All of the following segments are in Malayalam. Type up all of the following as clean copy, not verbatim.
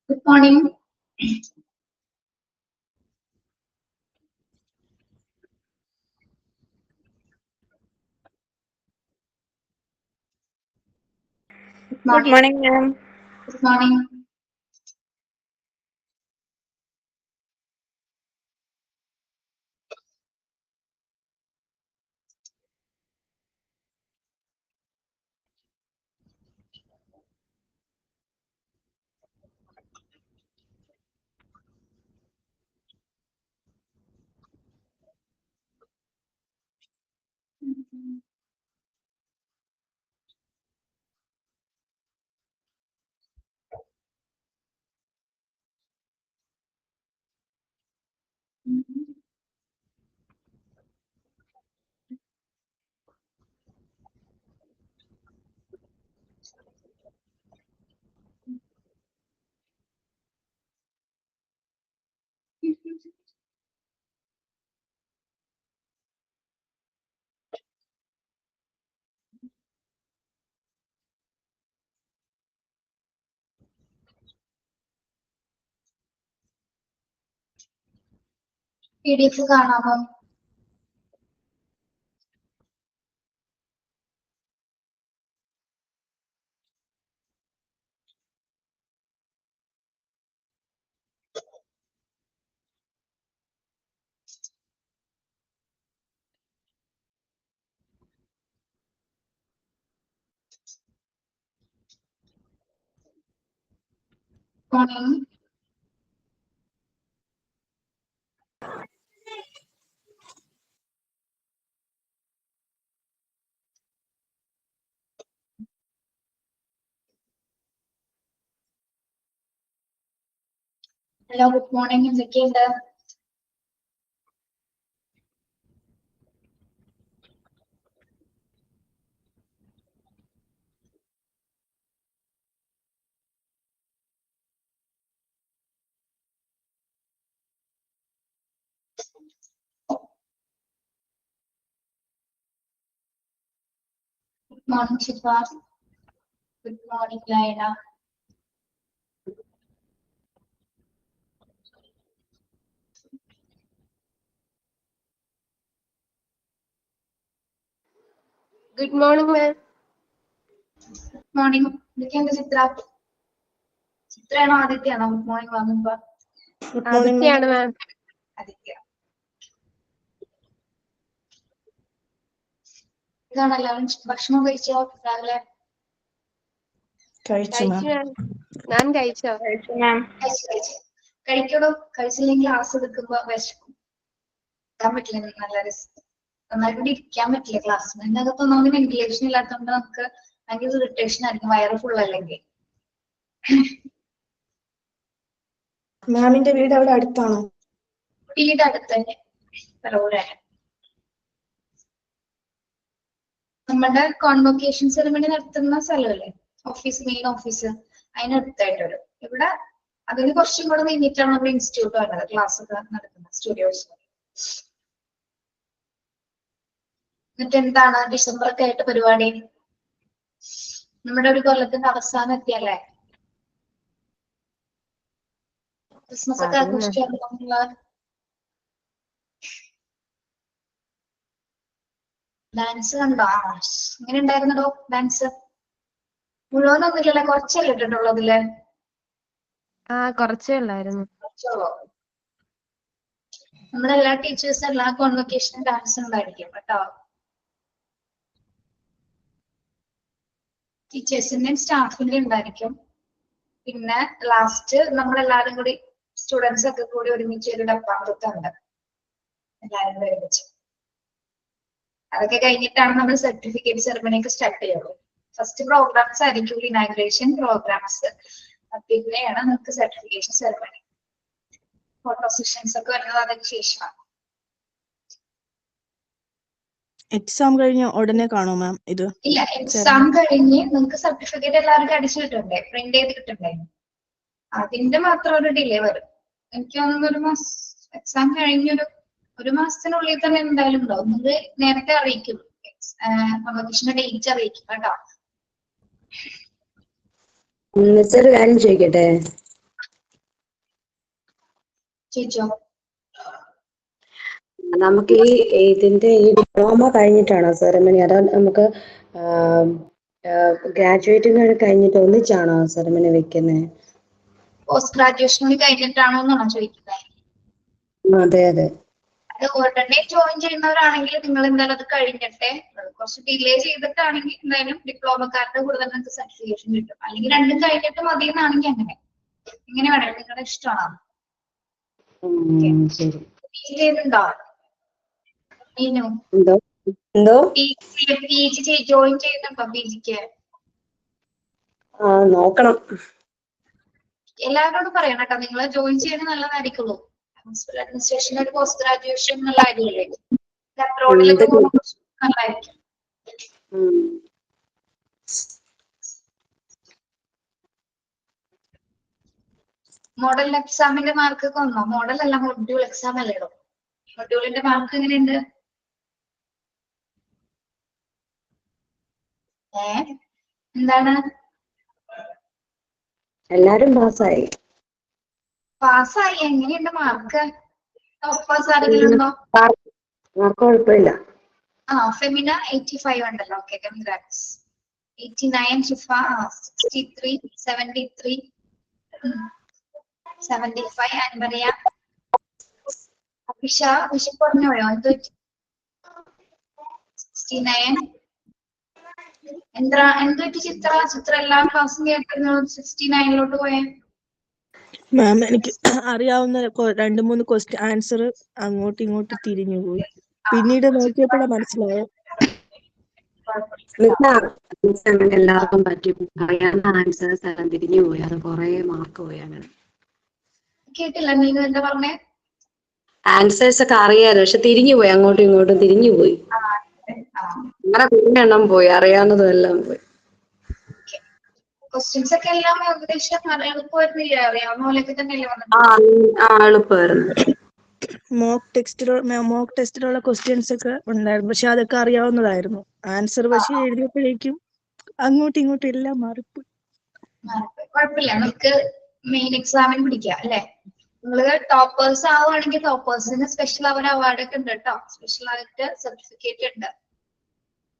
Good morning. Good morning, ma'am. Good morning. PDF കാണാമോ? Morning. Hello, good morning. എന്തൊക്കെയുണ്ട്? Good morning, Shifa. Good morning, Laila. Good morning, ma'am. Good morning. എന്തൊക്കെയുണ്ട് ചിത്ര? ചിത്രയാണോ ആദിത്യാണോ? ഗുഡ് മോർണിംഗ് വാങ്ങുമ്പോ. ആദിത്യയാണ് മാം. ആദിത്യ. ഇതാണ് എല്ലാവരും ഭക്ഷണം കഴിച്ചോ രാവിലെ? കഴിച്ചു മാം. ഞാൻ കഴിച്ചോ? കഴിക്കണോ? കഴിച്ചില്ലെങ്കിൽ ക്ലാസ് എടുക്കുമ്പോ വിശക്കും. ഇരിക്കാൻ പറ്റില്ല, നല്ല രസം. നന്നായിട്ട് കൂടി ഇരിക്കാൻ പറ്റില്ല ക്ലാസ്സിന്. അതിന്റെ അകത്തൊന്നും നമുക്ക് വെന്റിലേഷൻ ഇല്ലാത്തതുകൊണ്ട് നമുക്ക് ഭയങ്കര ഇറിറ്റേഷൻ ആയിരിക്കും, വയറ് ഫുൾ അല്ലെങ്കിൽ. മാമിന്റെ വീട് അവിടെ അടുത്താണോ? വീട് അടുത്ത് തന്നെ, പറവൂരാണ്. നമ്മുടെ കോൺവൊക്കേഷൻ സെറമണി നടത്തുന്ന സ്ഥലമല്ലേ, ഓഫീസ്, മെയിൻ ഓഫീസ്, അതിനടുത്തായിട്ട് വരും. ഇവിടെ അതിന് കുറച്ചും കൂടെ നീങ്ങിയിട്ടാണ് നമ്മുടെ ഇൻസ്റ്റിറ്റ്യൂട്ട് വരുന്നത്, ക്ലാസ് ഒക്കെ നടക്കുന്നത്, സ്റ്റുഡിയോസ്. എന്നിട്ട് എന്താണ് ഡിസംബർ ഒക്കെ ആയിട്ട് പരിപാടി? നമ്മുടെ ഒരു കൊല്ലത്തിന്റെ അവസാനം എത്തിയല്ലേ, ക്രിസ്മസ് ഒക്കെ ആഘോഷിക്കാറുള്ള. ഡാൻസ് കണ്ടോ? എങ്ങനെ ഉണ്ടായിരുന്നോ ഡാൻസ്? മുഴുവനൊന്നും ഇല്ലല്ലേ, കുറച്ചല്ലേ ഇട്ടിട്ടുള്ളൂ അതില്? കുറച്ചേ ഉള്ളായിരുന്നു. കുറച്ചുള്ളൂ. നമ്മുടെ എല്ലാ ടീച്ചേഴ്സും എല്ലാ കോൺവൊക്കേഷനും ഡാൻസ് ഉണ്ടായിരിക്കും കേട്ടോ. ടീച്ചേഴ്സിന്റെയും സ്റ്റാഫിന്റെയും ഉണ്ടായിരിക്കും. പിന്നെ ലാസ്റ്റ് നമ്മളെല്ലാരും കൂടി സ്റ്റുഡൻസ് ഒക്കെ കൂടി ഒരുമിച്ച് ഒരു ഡപ്പാമ്പത്തുണ്ട്, എല്ലാരും കൂടി ഒരുമിച്ച്. അതൊക്കെ കഴിഞ്ഞിട്ടാണ് നമ്മൾ സർട്ടിഫിക്കറ്റ് സെറമണി ഒക്കെ സ്റ്റാർട്ട് ചെയ്യുള്ളൂ. ഫസ്റ്റ് പ്രോഗ്രാംസ് ആയിരിക്കും, ഇനാഗ്രേഷൻ പ്രോഗ്രാംസ്, പിന്നെയാണ് നമുക്ക് സർട്ടിഫിക്കേഷൻ സെറമണി. ഫോട്ടോ സെഷൻസ് ഒക്കെ വരുന്നത് അതിന് ശേഷമാണ്. എക്സാം കഴിഞ്ഞ ഉടനെ കാണോ മാം ഇത്? ഇല്ല, എക്സാം കഴിഞ്ഞ് നിങ്ങൾക്ക് സർട്ടിഫിക്കറ്റ് എല്ലാവർക്കും അടിച്ചു കിട്ടണ്ടേ, പ്രിന്റ് ചെയ്ത് കിട്ടണ്ടേ, അതിന്റെ മാത്രം ഒരു ഡിലേ വരും. എനിക്ക് തോന്നുന്നു ഒരു മാസം, എക്സാം കഴിഞ്ഞൊരു ഒരു മാസത്തിനുള്ളിൽ തന്നെ എന്തായാലും ഉണ്ടാവും. നിങ്ങൾ നേരത്തെ അറിയിക്കും, കോൺവൊക്കേഷന്റെ ഡേറ്റ് അറിയിക്കും കേട്ടോ. ഒരു കാര്യം ചോദിക്കട്ടെ? ചോദിച്ചോ. നമുക്ക് ഇതിന്റെ ഈ ഡിപ്ലോമ കഴിഞ്ഞിട്ടാണോ സെറമണി, അതോ നമുക്ക് ഗ്രാജുവേറ്റിംഗ് കഴിഞ്ഞിട്ട് ഒന്നിച്ചാണോ സെറമണി വെക്കുന്നത്? പോസ്റ്റ് ഗ്രാജുവേഷൻ കഴിഞ്ഞിട്ടാണോ എന്നാണോ ചോദിക്കുന്നത്? അതെ അതെ. അത് ഉടനെ ജോയിൻ ചെയ്യുന്നവരാണെങ്കിൽ നിങ്ങൾ എന്തായാലും അത് കഴിഞ്ഞിട്ടെ, കുറച്ച് ഡിലേ ചെയ്തിട്ടാണെങ്കിൽ എന്തായാലും ഡിപ്ലോമക്കാരുടെ കൂടെ തന്നെ നിങ്ങൾക്ക് സർട്ടിഫിക്കേഷൻ കിട്ടും. അല്ലെങ്കിൽ രണ്ടും കഴിഞ്ഞിട്ട് മതി എന്നാണെങ്കിൽ അങ്ങനെ വേണം, നിങ്ങളുടെ ഇഷ്ടമാണ്. ശരി. ചെയ്യുന്നുണ്ടോ മീനു? എന്തോ PG ജോയിൻ ചെയ്യുന്നുണ്ടോ? PGക്ക് നോക്കണം. എല്ലാവരോടും പറയണം കേട്ടോ, നിങ്ങൾ ജോയിൻ ചെയ്യണത് നല്ലതായിരിക്കുള്ളൂ. മുനിസിപ്പൽ അഡ്മിനിസ്ട്രേഷൻ ഒരു പോസ്റ്റ് ഗ്രാജുവേഷൻ എന്നുള്ള കാര്യമല്ലേ, അബ്രോഡിലൊക്കെ പോകുമ്പോൾ നല്ലതായിരിക്കും. മോഡൽ എക്സാമിന്റെ മാർക്ക് ഒക്കെ വന്നോ? മോഡൽ അല്ല, മൊഡ്യൂൾ എക്സാം അല്ലേ ഇടും. മൊഡ്യൂളിന്റെ മാർക്ക് എങ്ങനെയുണ്ട്? എന്താണ്? എല്ലാരും പാസ്സായി. പാസ്സായി. എങ്ങനെയുണ്ട് മാർക്ക്? ടോപ്പ് പാസ് ആരെങ്കിലും ഉണ്ടോ? മാർക്ക് കുഴപ്പമില്ല. ഫെമിന 85 ഉണ്ടല്ലോ. Okay, congrats. 89 ഷിഫ 63 73 75 അൻപറിയ. വിഷ പറഞ്ഞു പോയോ? എന്ത് 69 എന്ത് പറ്റി? ചിത്ര എല്ലാ ക്ലാസ്സും കേട്ടിരുന്നു, 69 പോയേ? മാം എനിക്ക് അറിയാവുന്ന 2-3 ക്വസ്റ്റ്യൻ ആൻസർ അങ്ങോട്ടും ഇങ്ങോട്ടും തിരിഞ്ഞു പോയി. പിന്നീട് നോക്കിയപ്പോഴാണ് മനസ്സിലായത്. എല്ലാവർക്കും പറ്റി അറിയാവുന്ന ആൻസേഴ്സ് എല്ലാം തിരിഞ്ഞു പോയി, അത് കുറെ മാർക്ക് പോയി. അങ്ങനെ കേട്ടില്ല മീനു എന്താ പറഞ്ഞേ? ആൻസേഴ്സ് ഒക്കെ അറിയാലോ, പക്ഷെ തിരിഞ്ഞു പോയി, അങ്ങോട്ടും ഇങ്ങോട്ടും തിരിഞ്ഞു പോയി. അങ്ങനെ പിന്നെ എണ്ണം പോയി, അറിയാവുന്നതും എല്ലാം പോയി. ക്വസ്റ്റ്യൻസ് ഒക്കെ എല്ലാം ഏകദേശം എളുപ്പമായിരുന്നില്ലേ? അറിയാവുന്ന പോലെയൊക്കെ തന്നെയല്ലേ വന്നത്? എളുപ്പമായിരുന്നു. മോക്ക് ടെസ്റ്റിലുള്ള ക്വസ്റ്റ്യൻസ് ഒക്കെ ഉണ്ടായിരുന്നു, പക്ഷെ അതൊക്കെ അറിയാവുന്നതായിരുന്നു. ആൻസർ പക്ഷെ എഴുതിയപ്പോഴേക്കും അങ്ങോട്ടും ഇങ്ങോട്ടും എല്ലാം മാറിപ്പോയി. കുഴപ്പമില്ല, നമുക്ക് മെയിൻ എക്സാമിന് പിടിക്കാം അല്ലെ? നിങ്ങള് ടോപ്പേഴ്സ് ആവുകയാണെങ്കിൽ ടോപ്പേഴ്സിന് സ്പെഷ്യൽ അവാർഡ് ഒക്കെ ഉണ്ട് കേട്ടോ. സ്പെഷ്യൽ ആയിട്ട് സർട്ടിഫിക്കറ്റ് ഉണ്ട്.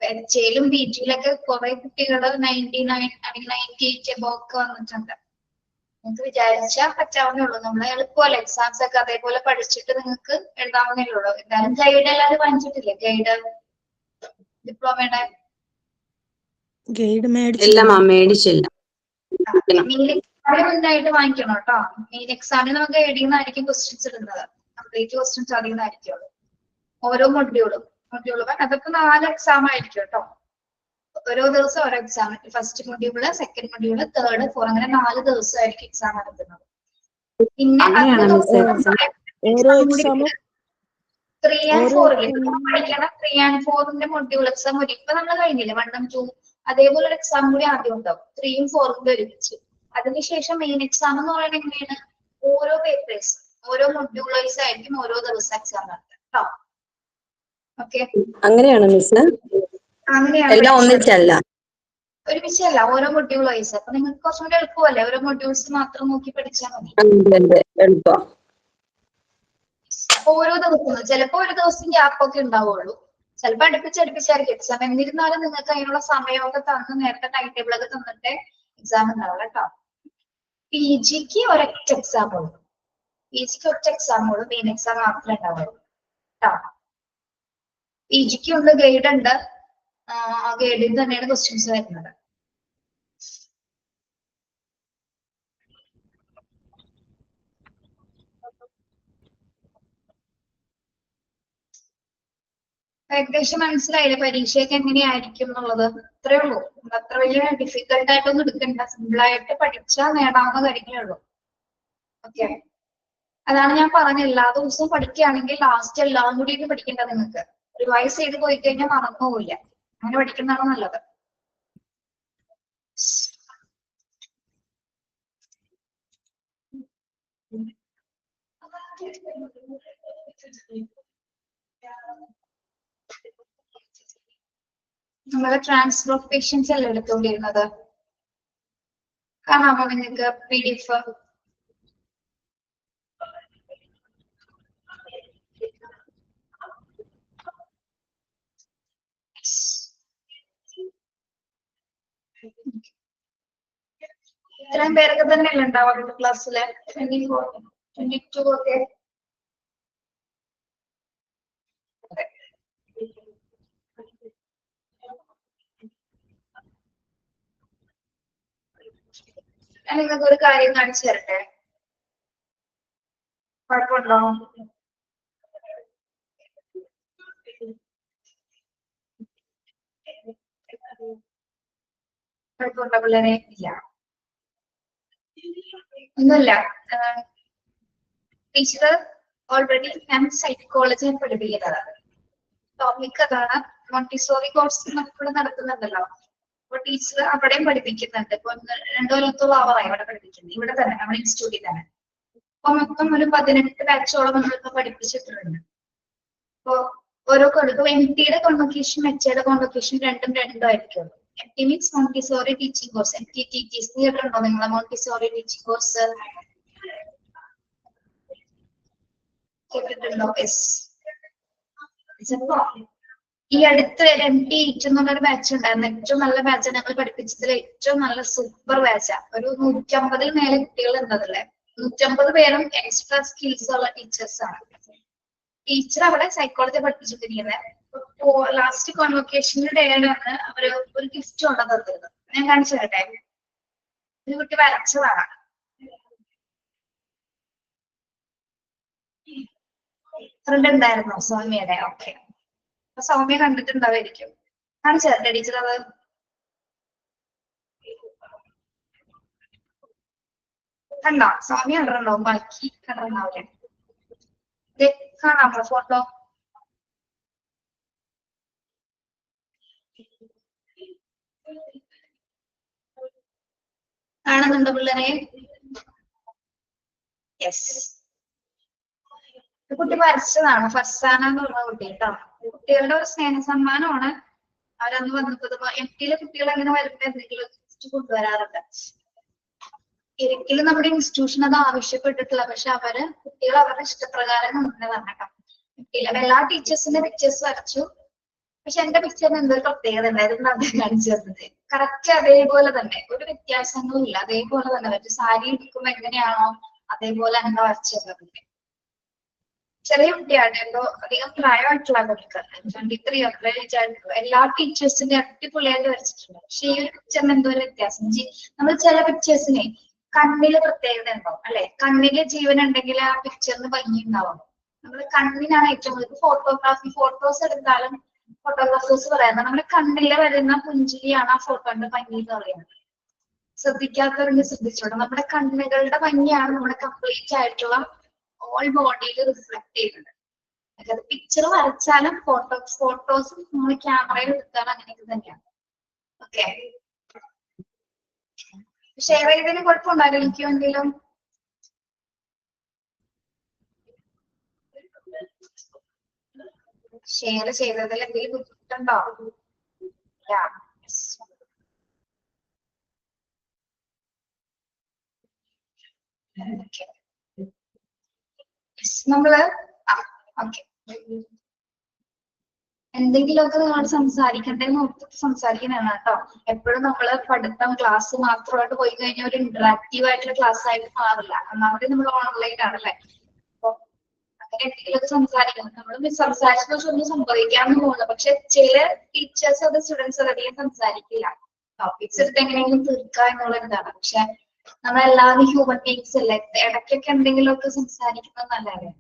എച്ചയിലും PGയിലൊക്കെ കുറെ കുട്ടികൾ 99 അല്ലെങ്കിൽ 98 ഒക്കെ വന്നിട്ടുണ്ട്. നിങ്ങൾക്ക് വിചാരിച്ചാൽ പറ്റാവുന്നേ ഉള്ളൂ. നമ്മളെ എളുപ്പമല്ല എക്സാംസ് ഒക്കെ, അതേപോലെ പഠിച്ചിട്ട് നിങ്ങൾക്ക് എഴുതാവുന്നേ ഉള്ളൂ. എന്തായാലും ഗൈഡ് എല്ലാവരും വാങ്ങിച്ചിട്ടില്ലേ? Guide ഡിപ്ലോമയുടെ guide മേടിച്ചില്ല. മുന്നായിട്ട് വാങ്ങിക്കണം കേട്ടോ. മെയിൻ എക്സാമിന് നമുക്ക് ഗൈഡിൽ ക്വസ്റ്റ്യൻസ് ഇടുന്നത്. കംപ്ലീറ്റ് ക്വസ്റ്റ്യൻസ് അതിൽ നിന്നായിരിക്കുള്ളൂ. ഓരോ മൊഡ്യൂളും അതൊക്കെ 4 എക്സാം ആയിരിക്കും കേട്ടോ. ഓരോ ദിവസം ഓരോ exam. First module, second module, third, 4 അങ്ങനെ 4 ദിവസമായിരിക്കും എക്സാം നടത്തുന്നത്. പിന്നെ 3 and 4 പഠിക്കണം. 3 and 4ന്റെ മൊഡ്യൂൾ എക്സാം വരും. ഇപ്പൊ നമ്മൾ കഴിഞ്ഞില്ലേ 1 and 2, അതേപോലെ ഒരു എക്സാം കൂടി ആദ്യം ഉണ്ടാവും. 3 ഉം 4ഉം ഒരുമിച്ച്. അതിനുശേഷം മെയിൻ എക്സാം എന്ന് പറയുന്നത് എങ്ങനെയാണ്? ഓരോ പേപ്പേഴ്സ്, ഓരോ മൊഡ്യൂൾ വൈസ് ആയിരിക്കും ഓരോ ദിവസം എക്സാം നടത്തുക കേട്ടോ. ഓക്കെ, അങ്ങനെയാണോ മിസ്? അങ്ങനെയാണ്. ഒന്നിച്ചല്ല, ഒരുമിച്ചല്ല, ഓരോ മൊഡ്യൂൾ വൈസ്. അപ്പൊ നിങ്ങൾക്ക് കുറച്ചും കൂടി എളുപ്പമല്ലേ? ഓരോ മൊഡ്യൂൾസ് മാത്രം നോക്കി പഠിച്ചാൽ മതി. എളുപ്പം. അപ്പൊ ഓരോ ദിവസവും ചിലപ്പോ ഒരു ദിവസം ഗ്യാപ്പ് ഒക്കെ ഉണ്ടാവുള്ളൂ, ചിലപ്പോൾ അടുപ്പിച്ചായിരിക്കും എക്സാം. എന്നിരുന്നാലും നിങ്ങൾക്ക് അതിനുള്ള സമയമൊക്കെ തന്ന് നേരത്തെ ടൈം ടേബിൾ ഒക്കെ തന്നിട്ട് എക്സാം ഉണ്ടാവുള്ളൂ കേട്ടോ. PGക്ക് ഒരൊറ്റ എക്സാം ഉള്ളൂ. PGക്ക് ഒറ്റ എക്സാം ഉള്ളൂ, മെയിൻ എക്സാം മാത്രമേ ഉണ്ടാവുള്ളൂ കേട്ടോ. PGക്ക് ഉണ്ട്, ഗൈഡ് ഉണ്ട്. ഗൈഡിൽ തന്നെയാണ് ക്വസ്റ്റ്യൻസ് വരുന്നത്. ഏകദേശം മനസ്സിലായില്ലേ പരീക്ഷയൊക്കെ എങ്ങനെയായിരിക്കും എന്നുള്ളത്? അത്രേ ഉള്ളൂ. അത്ര വലിയ ഡിഫിക്കൽട്ട് ആയിട്ടൊന്നും എടുക്കണ്ട. സിമ്പിൾ ആയിട്ട് പഠിച്ചാൽ നേടാവുന്ന കാര്യങ്ങളേ ഉള്ളൂ. ഓക്കെ, അതാണ് ഞാൻ പറഞ്ഞ എല്ലാ ദിവസവും പഠിക്കുകയാണെങ്കിൽ ലാസ്റ്റ് എല്ലാം കൂടി പഠിക്കേണ്ട. നിങ്ങൾക്ക് റിവൈസ് ചെയ്ത് പോയി കഴിഞ്ഞാൽ മറന്നു പോവില്ല. അങ്ങനെ പഠിക്കുന്നതാണ് നല്ലത്. നമ്മള് ട്രാൻസ്ഫർ ഓഫ് പേഷ്യൻസ് അല്ലേ എടുത്തുകൊണ്ടിരുന്നത്? കാണാമോ നിങ്ങൾക്ക് PDF? ഇത്രയും പേരൊക്കെ തന്നെയല്ലേ ഉണ്ടാവുക ക്ലാസ്സില്? 24, 22 ഒക്കെ. ഞാൻ നിങ്ങൾക്ക് ഒരു കാര്യം കാണിച്ചു തരട്ടെ, കുഴപ്പമുണ്ടോ? കുഴപ്പമുണ്ടോ പിള്ളേരെ? ഇല്ല, ഒന്നുമില്ല. ടീച്ചർ ഓൾറെഡി ഞാൻ സൈക്കോളജിയാണ് പഠിപ്പിക്കുന്നത്. ടോപ്പിക് അതാണ്. മോണ്ടിസോറി കോഴ്സ് നമ്മൾ നടത്തുന്നുണ്ടല്ലോ, അപ്പൊ ടീച്ചർ അവിടെയും പഠിപ്പിക്കുന്നുണ്ട്. ഇപ്പൊ 2 കൊല്ലത്തോളം ആവാറായി അവിടെ പഠിപ്പിക്കുന്നത്, ഇവിടെ തന്നെ നമ്മുടെ ഇൻസ്റ്റിറ്റ്യൂട്ടിൽ തന്നെ. അപ്പൊ മൊത്തം ഒരു 18 ബാച്ചോളം നമ്മളിപ്പോ പഠിപ്പിച്ചിട്ടുണ്ട്. അപ്പൊ ഓരോ കൊല്ലത്തും MT-യുടെ കോൺവൊക്കേഷൻ MHയുടെ കോൺവൊക്കേഷൻ രണ്ടും ആയിരിക്കും. MT means Montessori teaching course. MTTTs കേട്ടിട്ടുണ്ടോ നിങ്ങൾ? മോണ്ടിസോറി ടീച്ചിങ് കോഴ്സ് കേട്ടിട്ടുണ്ടോ? ഈ അടുത്ത് MT8 എന്നുള്ളൊരു ബാച്ച് ഉണ്ടായിരുന്നു. ഏറ്റവും നല്ല ബാച്ച് ഞങ്ങൾ പഠിപ്പിച്ചതിൽ ഏറ്റവും നല്ല സൂപ്പർ ബാച്ചാ. ഒരു 150-ൽ മേലെ കുട്ടികൾ ഉണ്ടതല്ലേ. 150 പേരും എക്സ്ട്രാ സ്കിൽസ് ഉള്ള ടീച്ചേഴ്സ് ആണ്. ടീച്ചർ അവിടെ സൈക്കോളജി പഠിപ്പിച്ചിട്ടിരിക്കുന്നത്. ലാസ്റ്റ് കോൺവൊക്കേഷന്റെ ഡേ ആണ് അവര് ഒരു ഗിഫ്റ്റ് കൊണ്ടുവന്നത്. ഞാൻ കാണിച്ചു തരട്ടെ. ഒരു കുട്ടി വരച്ചതാണ്. ഫ്രണ്ട് ഉണ്ടായിരുന്നോ സൗമ്യയുടെ? ഓക്കെ, സൗമ്യ കണ്ടിട്ടുണ്ടാവായിരിക്കും. കാണിച്ചു തരട്ടെ ടീച്ചർ അത്? കണ്ടോ? സൗമ്യ കണ്ടിട്ടുണ്ടാവും, ബാക്കി കണ്ടിട്ടുണ്ടാവില്ലേ? കാണാമോ ഫോട്ടോ? കാണുന്നുണ്ടോ പിള്ളേരെ? യെസ്, കുട്ടി വരച്ചതാണ്. ഫർസാന എന്ന് പറഞ്ഞ കുട്ടി കേട്ടോ. കുട്ടികളുടെ ഒരു സ്നേഹ സമ്മാനമാണ്. അവരന്ന് വന്നപ്പോ MT-യിലെ കുട്ടികൾ അങ്ങനെ വരുമ്പോ എന്തെങ്കിലും കൊണ്ടുവരാറുണ്ട്. ഒരിക്കലും നമ്മുടെ ഇൻസ്റ്റിറ്റ്യൂഷൻ അത് ആവശ്യപ്പെട്ടിട്ടില്ല, പക്ഷെ കുട്ടികൾ അവരുടെ ഇഷ്ടപ്രകാരം കൊണ്ടുവന്നതാണ് കേട്ടോ. MT-യിലെ എല്ലാ ടീച്ചേഴ്സിന്റെ പിക്ചേഴ്സ് വരച്ചു. പക്ഷെ എന്റെ പിക്ചറിന് എന്തൊരു പ്രത്യേകത ഉണ്ടായിരുന്നു അത് കാണിച്ചു തന്നത്. കറക്റ്റ് അതേപോലെ തന്നെ, ഒരു വ്യത്യാസങ്ങളും ഇല്ല. അതേപോലെ തന്നെ വരച്ചു. സാരി എടുക്കുമ്പോ എങ്ങനെയാണോ അതേപോലെ തന്നെ വരച്ചത്. ചെറിയ കുട്ടിയാണ്, എന്തോ അധികം പ്രായമായിട്ടുള്ള കുട്ടിക്ക് 23 ഒക്കെ വിചാരിക്കും. എല്ലാ ടീച്ചേഴ്സിന്റെ അടിപൊളിയായിട്ട് വരച്ചിട്ടുണ്ട്. പക്ഷെ ഈ ഒരു പിക്ചറിന് എന്തോ ഒരു വ്യത്യാസം. നമ്മൾ ചില പിക്ചേഴ്സിനെ കണ്ണില് പ്രത്യേകത ഉണ്ടാവും അല്ലെ? കണ്ണില് ജീവൻ ഉണ്ടെങ്കിൽ ആ പിക്ചറിന് ഭംഗി ഉണ്ടാവും. നമ്മൾ കണ്ണിനാണ് ഏറ്റവും കൂടുതൽ. ഫോട്ടോസ് എടുത്താലും ഫോട്ടോഗ്രാഫേഴ്സ് പറയുന്നത് നമ്മുടെ കണ്ണില് വരുന്ന പുഞ്ചിരിയാണ് ആ ഫോട്ടോന്റെ ഭംഗി എന്ന് പറയുന്നത്. ശ്രദ്ധിക്കാത്തവർക്ക് ശ്രദ്ധിച്ചോളൂ. നമ്മുടെ കണ്ണുകളുടെ ഭംഗിയാണ് നമ്മുടെ കംപ്ലീറ്റ് ആയിട്ടുള്ള ഓൾ ബോഡിയിൽ റിഫ്ലക്ട് ചെയ്യുന്നത്. അതായത് പിക്ചർ വരച്ചാലും ഫോട്ടോസ് നമ്മൾ ക്യാമറയിൽ എടുത്താലും അങ്ങനെയൊക്കെ തന്നെയാണ്. ഓക്കെ, ഷെയർ ചെയ്തതിന് കുഴപ്പമുണ്ടായിരുന്നു എനിക്ക് എന്തെങ്കിലും? ഷെയർ ചെയ്തതിൽ എന്തെങ്കിലും ബുദ്ധിമുട്ടുണ്ടോ? നമ്മള് ഓക്കെ, എന്തെങ്കിലുമൊക്കെ നമ്മൾ സംസാരിക്കണ്ടേന്ന് ഓർത്തിട്ട് സംസാരിക്കുന്നതാണ് കേട്ടോ. എപ്പോഴും നമ്മള് പഠിത്തം ക്ലാസ് മാത്രമായിട്ട് പോയി കഴിഞ്ഞാൽ ഒരു ഇന്ററാക്റ്റീവ് ആയിട്ടുള്ള ക്ലാസ് ആയിട്ട് മാറില്ല. ഒന്നാമത് നമ്മൾ ഓൺലൈൻ ആണല്ലേ. അപ്പൊ അങ്ങനെ എന്തെങ്കിലുമൊക്കെ സംസാരിക്കണം. നമ്മൾ സംസാരിച്ച ഒന്നും സംഭവിക്കാമെന്ന് തോന്നുന്നു. പക്ഷെ ചില ടീച്ചേഴ്സ് അത് സ്റ്റുഡൻസ് അധികം സംസാരിക്കില്ല. ടോപ്പിക്സ് എടുത്ത് എങ്ങനെയെങ്കിലും തീർക്കുക എന്നുള്ളതാണ്. പക്ഷെ നമ്മളെല്ലാവരും ഹ്യൂമൻ ബീങ്സ് അല്ലേ, ഇടയ്ക്കൊക്കെ എന്തെങ്കിലുമൊക്കെ സംസാരിക്കുന്നത് നല്ലതല്ലേ.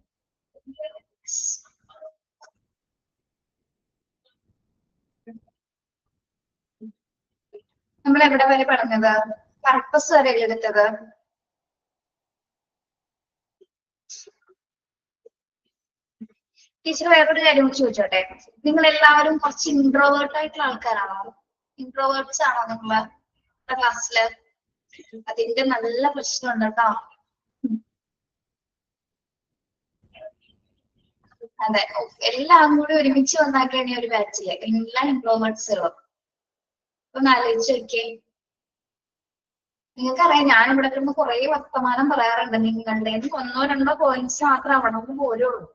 നമ്മൾ എവിടെ വരെ പറഞ്ഞത്? പർപ്പസ് വരെ എടുത്തത്. ടീച്ചർ വേറൊരു കാര്യം ചോദിച്ചോട്ടെ, നിങ്ങൾ എല്ലാവരും കുറച്ച് ഇൻട്രോവേർട്ട് ആയിട്ടുള്ള ആൾക്കാരാണോ? ഇൻട്രോവേർട്ട്സ് ആണോ നിങ്ങള് ക്ലാസ്സില്? അതിന്റെ നല്ല പ്രശ്നമുണ്ട് കേട്ടോ. അതെ, എല്ലാം കൂടി ഒരുമിച്ച് വന്നാക്കാണ് ഈ ഒരു ബാച്ചില് എല്ലാ ഇൻട്രോവേർട്സുകളും. ഒന്ന് ആലോചിച്ച് നോക്കിയേ. നിങ്ങൾക്കറിയാം ഞാൻ ഇവിടെ വരുമ്പോ കുറെ വർത്തമാനം പറയാറുണ്ട്. നിങ്ങളുടെ 1-2 പോയിന്റ്സ് മാത്രം അവിടെ നിന്ന് പോരുള്ളൂ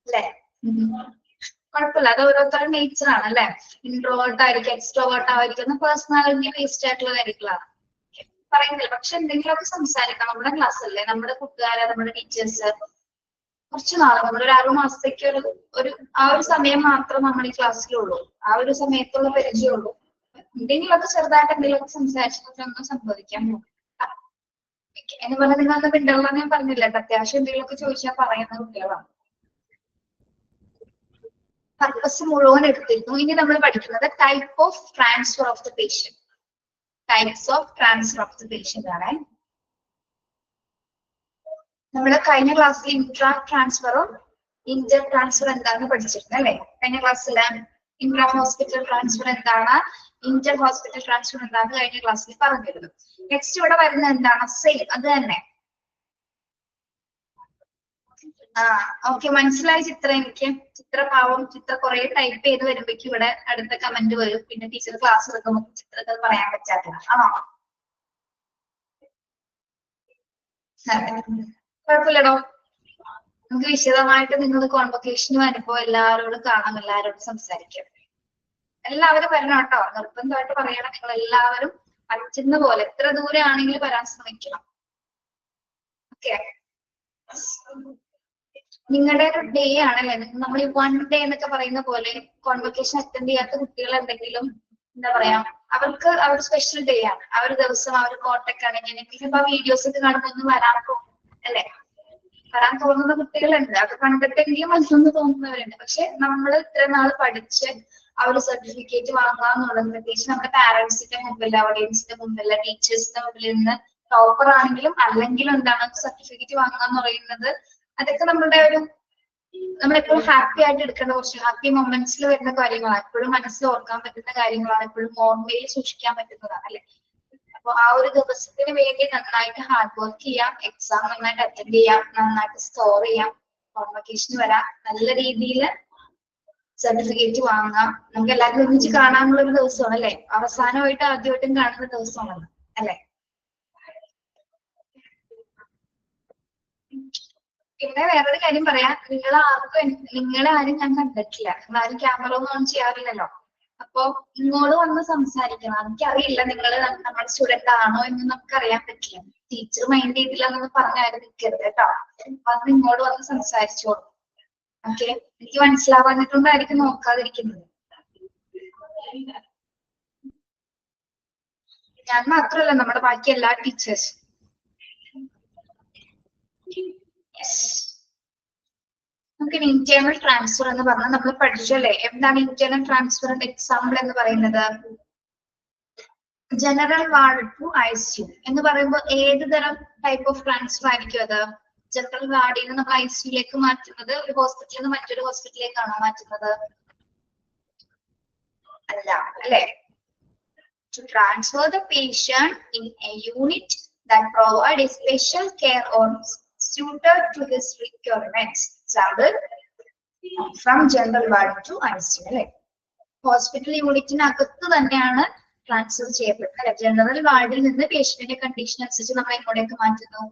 അല്ലെ? കുഴപ്പമില്ല, അത് ഓരോരുത്തരുടെ നേച്ചർ ആണ് അല്ലെ. ഇൻട്രോവേർട്ട് ആയിരിക്കും, എക്സ്ട്രോവേർട്ട് ആയിരിക്കും, പേഴ്സണാലിറ്റി ബേസ്ഡ് ആയിട്ടുള്ള കാര്യങ്ങളാണ് പറയുന്നില്ല. പക്ഷെ എന്തെങ്കിലുമൊക്കെ സംസാരിക്കണം. നമ്മുടെ ക്ലാസ് അല്ലേ, നമ്മുടെ കൂട്ടുകാരെ, നമ്മുടെ ടീച്ചേഴ്സ് കുറച്ച് നാൾ, നമ്മളൊരു 6 മാസത്തേക്ക് ഒരു ആ ഒരു സമയം മാത്രം നമ്മൾ ഈ ക്ലാസ്സിലുള്ളൂ. ആ ഒരു സമയത്തുള്ള പരിചയമുള്ളൂ. എന്തെങ്കിലുമൊക്കെ ചെറുതായിട്ട് എന്തെങ്കിലുമൊക്കെ സംസാരിച്ചിട്ടൊന്നും സംഭവിക്കാൻ എന്ന് പറഞ്ഞാൽ നിങ്ങളൊന്ന് പിണ്ടുള്ള ഞാൻ പറഞ്ഞില്ല. അത്യാവശ്യം എന്തെങ്കിലുമൊക്കെ ചോദിച്ചാൽ പറയുന്ന കുട്ടികളാണ്. പർപ്പസ് മുഴുവൻ എടുത്തിരുന്നു. ഇനി നമ്മൾ പഠിക്കുന്നത് type of transfer of the patient. Types of transfer of the patient ആണ്. നമ്മള് കഴിഞ്ഞ ക്ലാസ്സിൽ ഇൻട്രാ ട്രാൻസ്ഫറും ഇന്റർ ട്രാൻസ്ഫർ എന്താണെന്ന് പഠിച്ചിരുന്നു അല്ലെ? കഴിഞ്ഞ ക്ലാസ്സില് ഇൻട്രാ ഹോസ്പിറ്റൽ ട്രാൻസ്ഫർ എന്താണ്, ഇന്റർ ഹോസ്പിറ്റൽ ട്രാൻസ്ഫർ എന്താണെന്ന് കഴിഞ്ഞ ക്ലാസ്സിൽ പറഞ്ഞിരുന്നു. നെക്സ്റ്റ് ഇവിടെ വരുന്നത് എന്താണ്? സെയിം, അത് തന്നെ. ഓക്കെ, മനസ്സിലായി ചിത്ര? എനിക്ക് ചിത്രഭാവം, ചിത്ര കുറെ ടൈപ്പ് ചെയ്ത് വരുമ്പോഴേക്കും ഇവിടെ അടുത്ത കമന്റ് വരും. പിന്നെ ടീച്ചർ ക്ലാസ് എടുക്കുമ്പോൾ ചിത്രത്തിൽ പറയാൻ പറ്റാത്ത ആണോ? കുഴപ്പമില്ലടോ, നമുക്ക് വിശദമായിട്ട് നിങ്ങൾ കോൺവൊക്കേഷന് വരുമ്പോ എല്ലാവരോടും കാണാം, എല്ലാവരോടും സംസാരിക്കാം. എല്ലാവരും വരണം കേട്ടോ, നിർബന്ധമായിട്ട് പറയണം. നിങ്ങൾ എല്ലാവരും പറ്റുന്ന പോലെ എത്ര ദൂരം ആണെങ്കിലും വരാൻ ശ്രമിക്കണം. ഓക്കെ, നിങ്ങളുടെ ഒരു ഡേ ആണല്ലേ, നമ്മൾ ഈ 1 ഡേ എന്നൊക്കെ പറയുന്ന പോലെ കോൺവൊക്കേഷൻ അറ്റൻഡ് ചെയ്യാത്ത കുട്ടികൾ എന്തെങ്കിലും എന്താ പറയാ, അവർക്ക് അവർ സ്പെഷ്യൽ ഡേ ആണ്. ആ ഒരു ദിവസം അവർ കോട്ടൊക്കെ ആണെങ്കിൽ ഇപ്പൊ വീഡിയോസ് ഒക്കെ കാണുമ്പോൾ ഒന്ന് വരാൻ തോന്നും അല്ലെ? വരാൻ തോന്നുന്ന കുട്ടികളുണ്ട്, അത് കണ്ടിട്ടെങ്കിലും മനസ്സൊന്ന് തോന്നുന്നവരുണ്ട്. പക്ഷെ നമ്മൾ ഇത്ര നാൾ പഠിച്ച് ആ ഒരു സർട്ടിഫിക്കറ്റ് വാങ്ങാന്നുള്ളത് പ്രത്യേകിച്ച് നമ്മുടെ പാരന്റ്സിന്റെ മുമ്പിൽ, ഓഡിയൻസിന്റെ മുമ്പിൽ, ടീച്ചേഴ്സിന്റെ മുമ്പിൽ നിന്ന് ടോപ്പർ ആണെങ്കിലും അല്ലെങ്കിലും എന്താണ് സർട്ടിഫിക്കറ്റ് വാങ്ങാന്ന് പറയുന്നത്, അതൊക്കെ നമ്മുടെ ഒരു നമ്മളെപ്പോഴും ഹാപ്പി ആയിട്ട് എടുക്കേണ്ട, കുറച്ച് ഹാപ്പി മൊമെന്റ്സിൽ വരുന്ന കാര്യങ്ങളാണ്. എപ്പോഴും മനസ്സിൽ ഓർക്കാൻ പറ്റുന്ന കാര്യങ്ങളാണ്, എപ്പോഴും ഓർമ്മയിൽ സൂക്ഷിക്കാൻ പറ്റുന്നതാണ് അല്ലെ? അപ്പൊ ആ ഒരു ദിവസത്തിന് വേണ്ടി നന്നായിട്ട് ഹാർഡ് വർക്ക് ചെയ്യാം, എക്സാം നന്നായിട്ട് അറ്റൻഡ് ചെയ്യാം, നന്നായിട്ട് സ്കോർ ചെയ്യാം, കോൺവൊക്കേഷന് വരാം, നല്ല രീതിയിൽ സർട്ടിഫിക്കറ്റ് വാങ്ങാം. നമുക്ക് എല്ലാവരും ഒന്നിച്ച് കാണാനുള്ള ഒരു ദിവസമാണ് അല്ലെ? അവസാനമായിട്ട് ആദ്യമായിട്ടും കാണുന്ന ദിവസമാണത് അല്ലെ? പിന്നെ വേറൊരു കാര്യം പറയാം, നിങ്ങളെ ആരും ഞാൻ കണ്ടിട്ടില്ല, ആരും ക്യാമറ ഒന്നും ഓൺ ചെയ്യാറില്ലല്ലോ. അപ്പൊ ഇങ്ങോട്ട് വന്ന് സംസാരിക്കണം. എനിക്കറിയില്ല നിങ്ങൾ നമ്മുടെ സ്റ്റുഡന്റ് ആണോ എന്ന് നമുക്ക് അറിയാൻ പറ്റില്ല. ടീച്ചർ മൈൻഡ് ചെയ്തില്ല എന്നൊന്ന് പറഞ്ഞാലും നിൽക്കരുത് കേട്ടോ. വന്ന് ഇങ്ങോട്ട് വന്ന് സംസാരിച്ചോളൂ. ഓക്കെ, എനിക്ക് മനസ്സിലാവാഞ്ഞിട്ടുണ്ടായിരിക്കും നോക്കാതിരിക്കുന്നത്. ഞാൻ മാത്രമല്ല, നമ്മുടെ ബാക്കി എല്ലാ ടീച്ചേഴ്സും. നമുക്ക് ഇന്റേണൽ ട്രാൻസ്ഫർ എന്ന് പറഞ്ഞാൽ നമ്മൾ പഠിച്ചല്ലേ, എന്താണ് ഇന്റേണൽ ട്രാൻസ്ഫർ എക്സാമ്പിൾ എന്ന് പറയുന്നത്? ജനറൽ വാർഡ് ടു ICU എന്ന് പറയുമ്പോൾ ഏത് തരം ടൈപ്പ് ഓഫ് ട്രാൻസ്ഫർ ആയിരിക്കും അത്? ജനറൽ വാർഡിൽ നിന്ന് നമ്മൾ ICUലേക്ക് മാറ്റുന്നത് ഒരു ഹോസ്പിറ്റലിൽ നിന്ന് മറ്റൊരു ഹോസ്പിറ്റലിലേക്കാണോ മാറ്റുന്നത്? അല്ല അല്ലെ? To transfer the patient in a unit that provide a special care or suited to his requirements. Example, from general ward to ICU അല്ലെ? ഹോസ്പിറ്റൽ യൂണിറ്റിനകത്ത് തന്നെയാണ് ട്രാൻസ്ഫർ ചെയ്യപ്പെടുന്നത്. ജനറൽ വാർഡിൽ നിന്ന് പേഷ്യന്റിന്റെ കണ്ടീഷൻ അനുസരിച്ച് നമ്മൾ എങ്ങോട്ടേക്ക് മാറ്റുന്നു?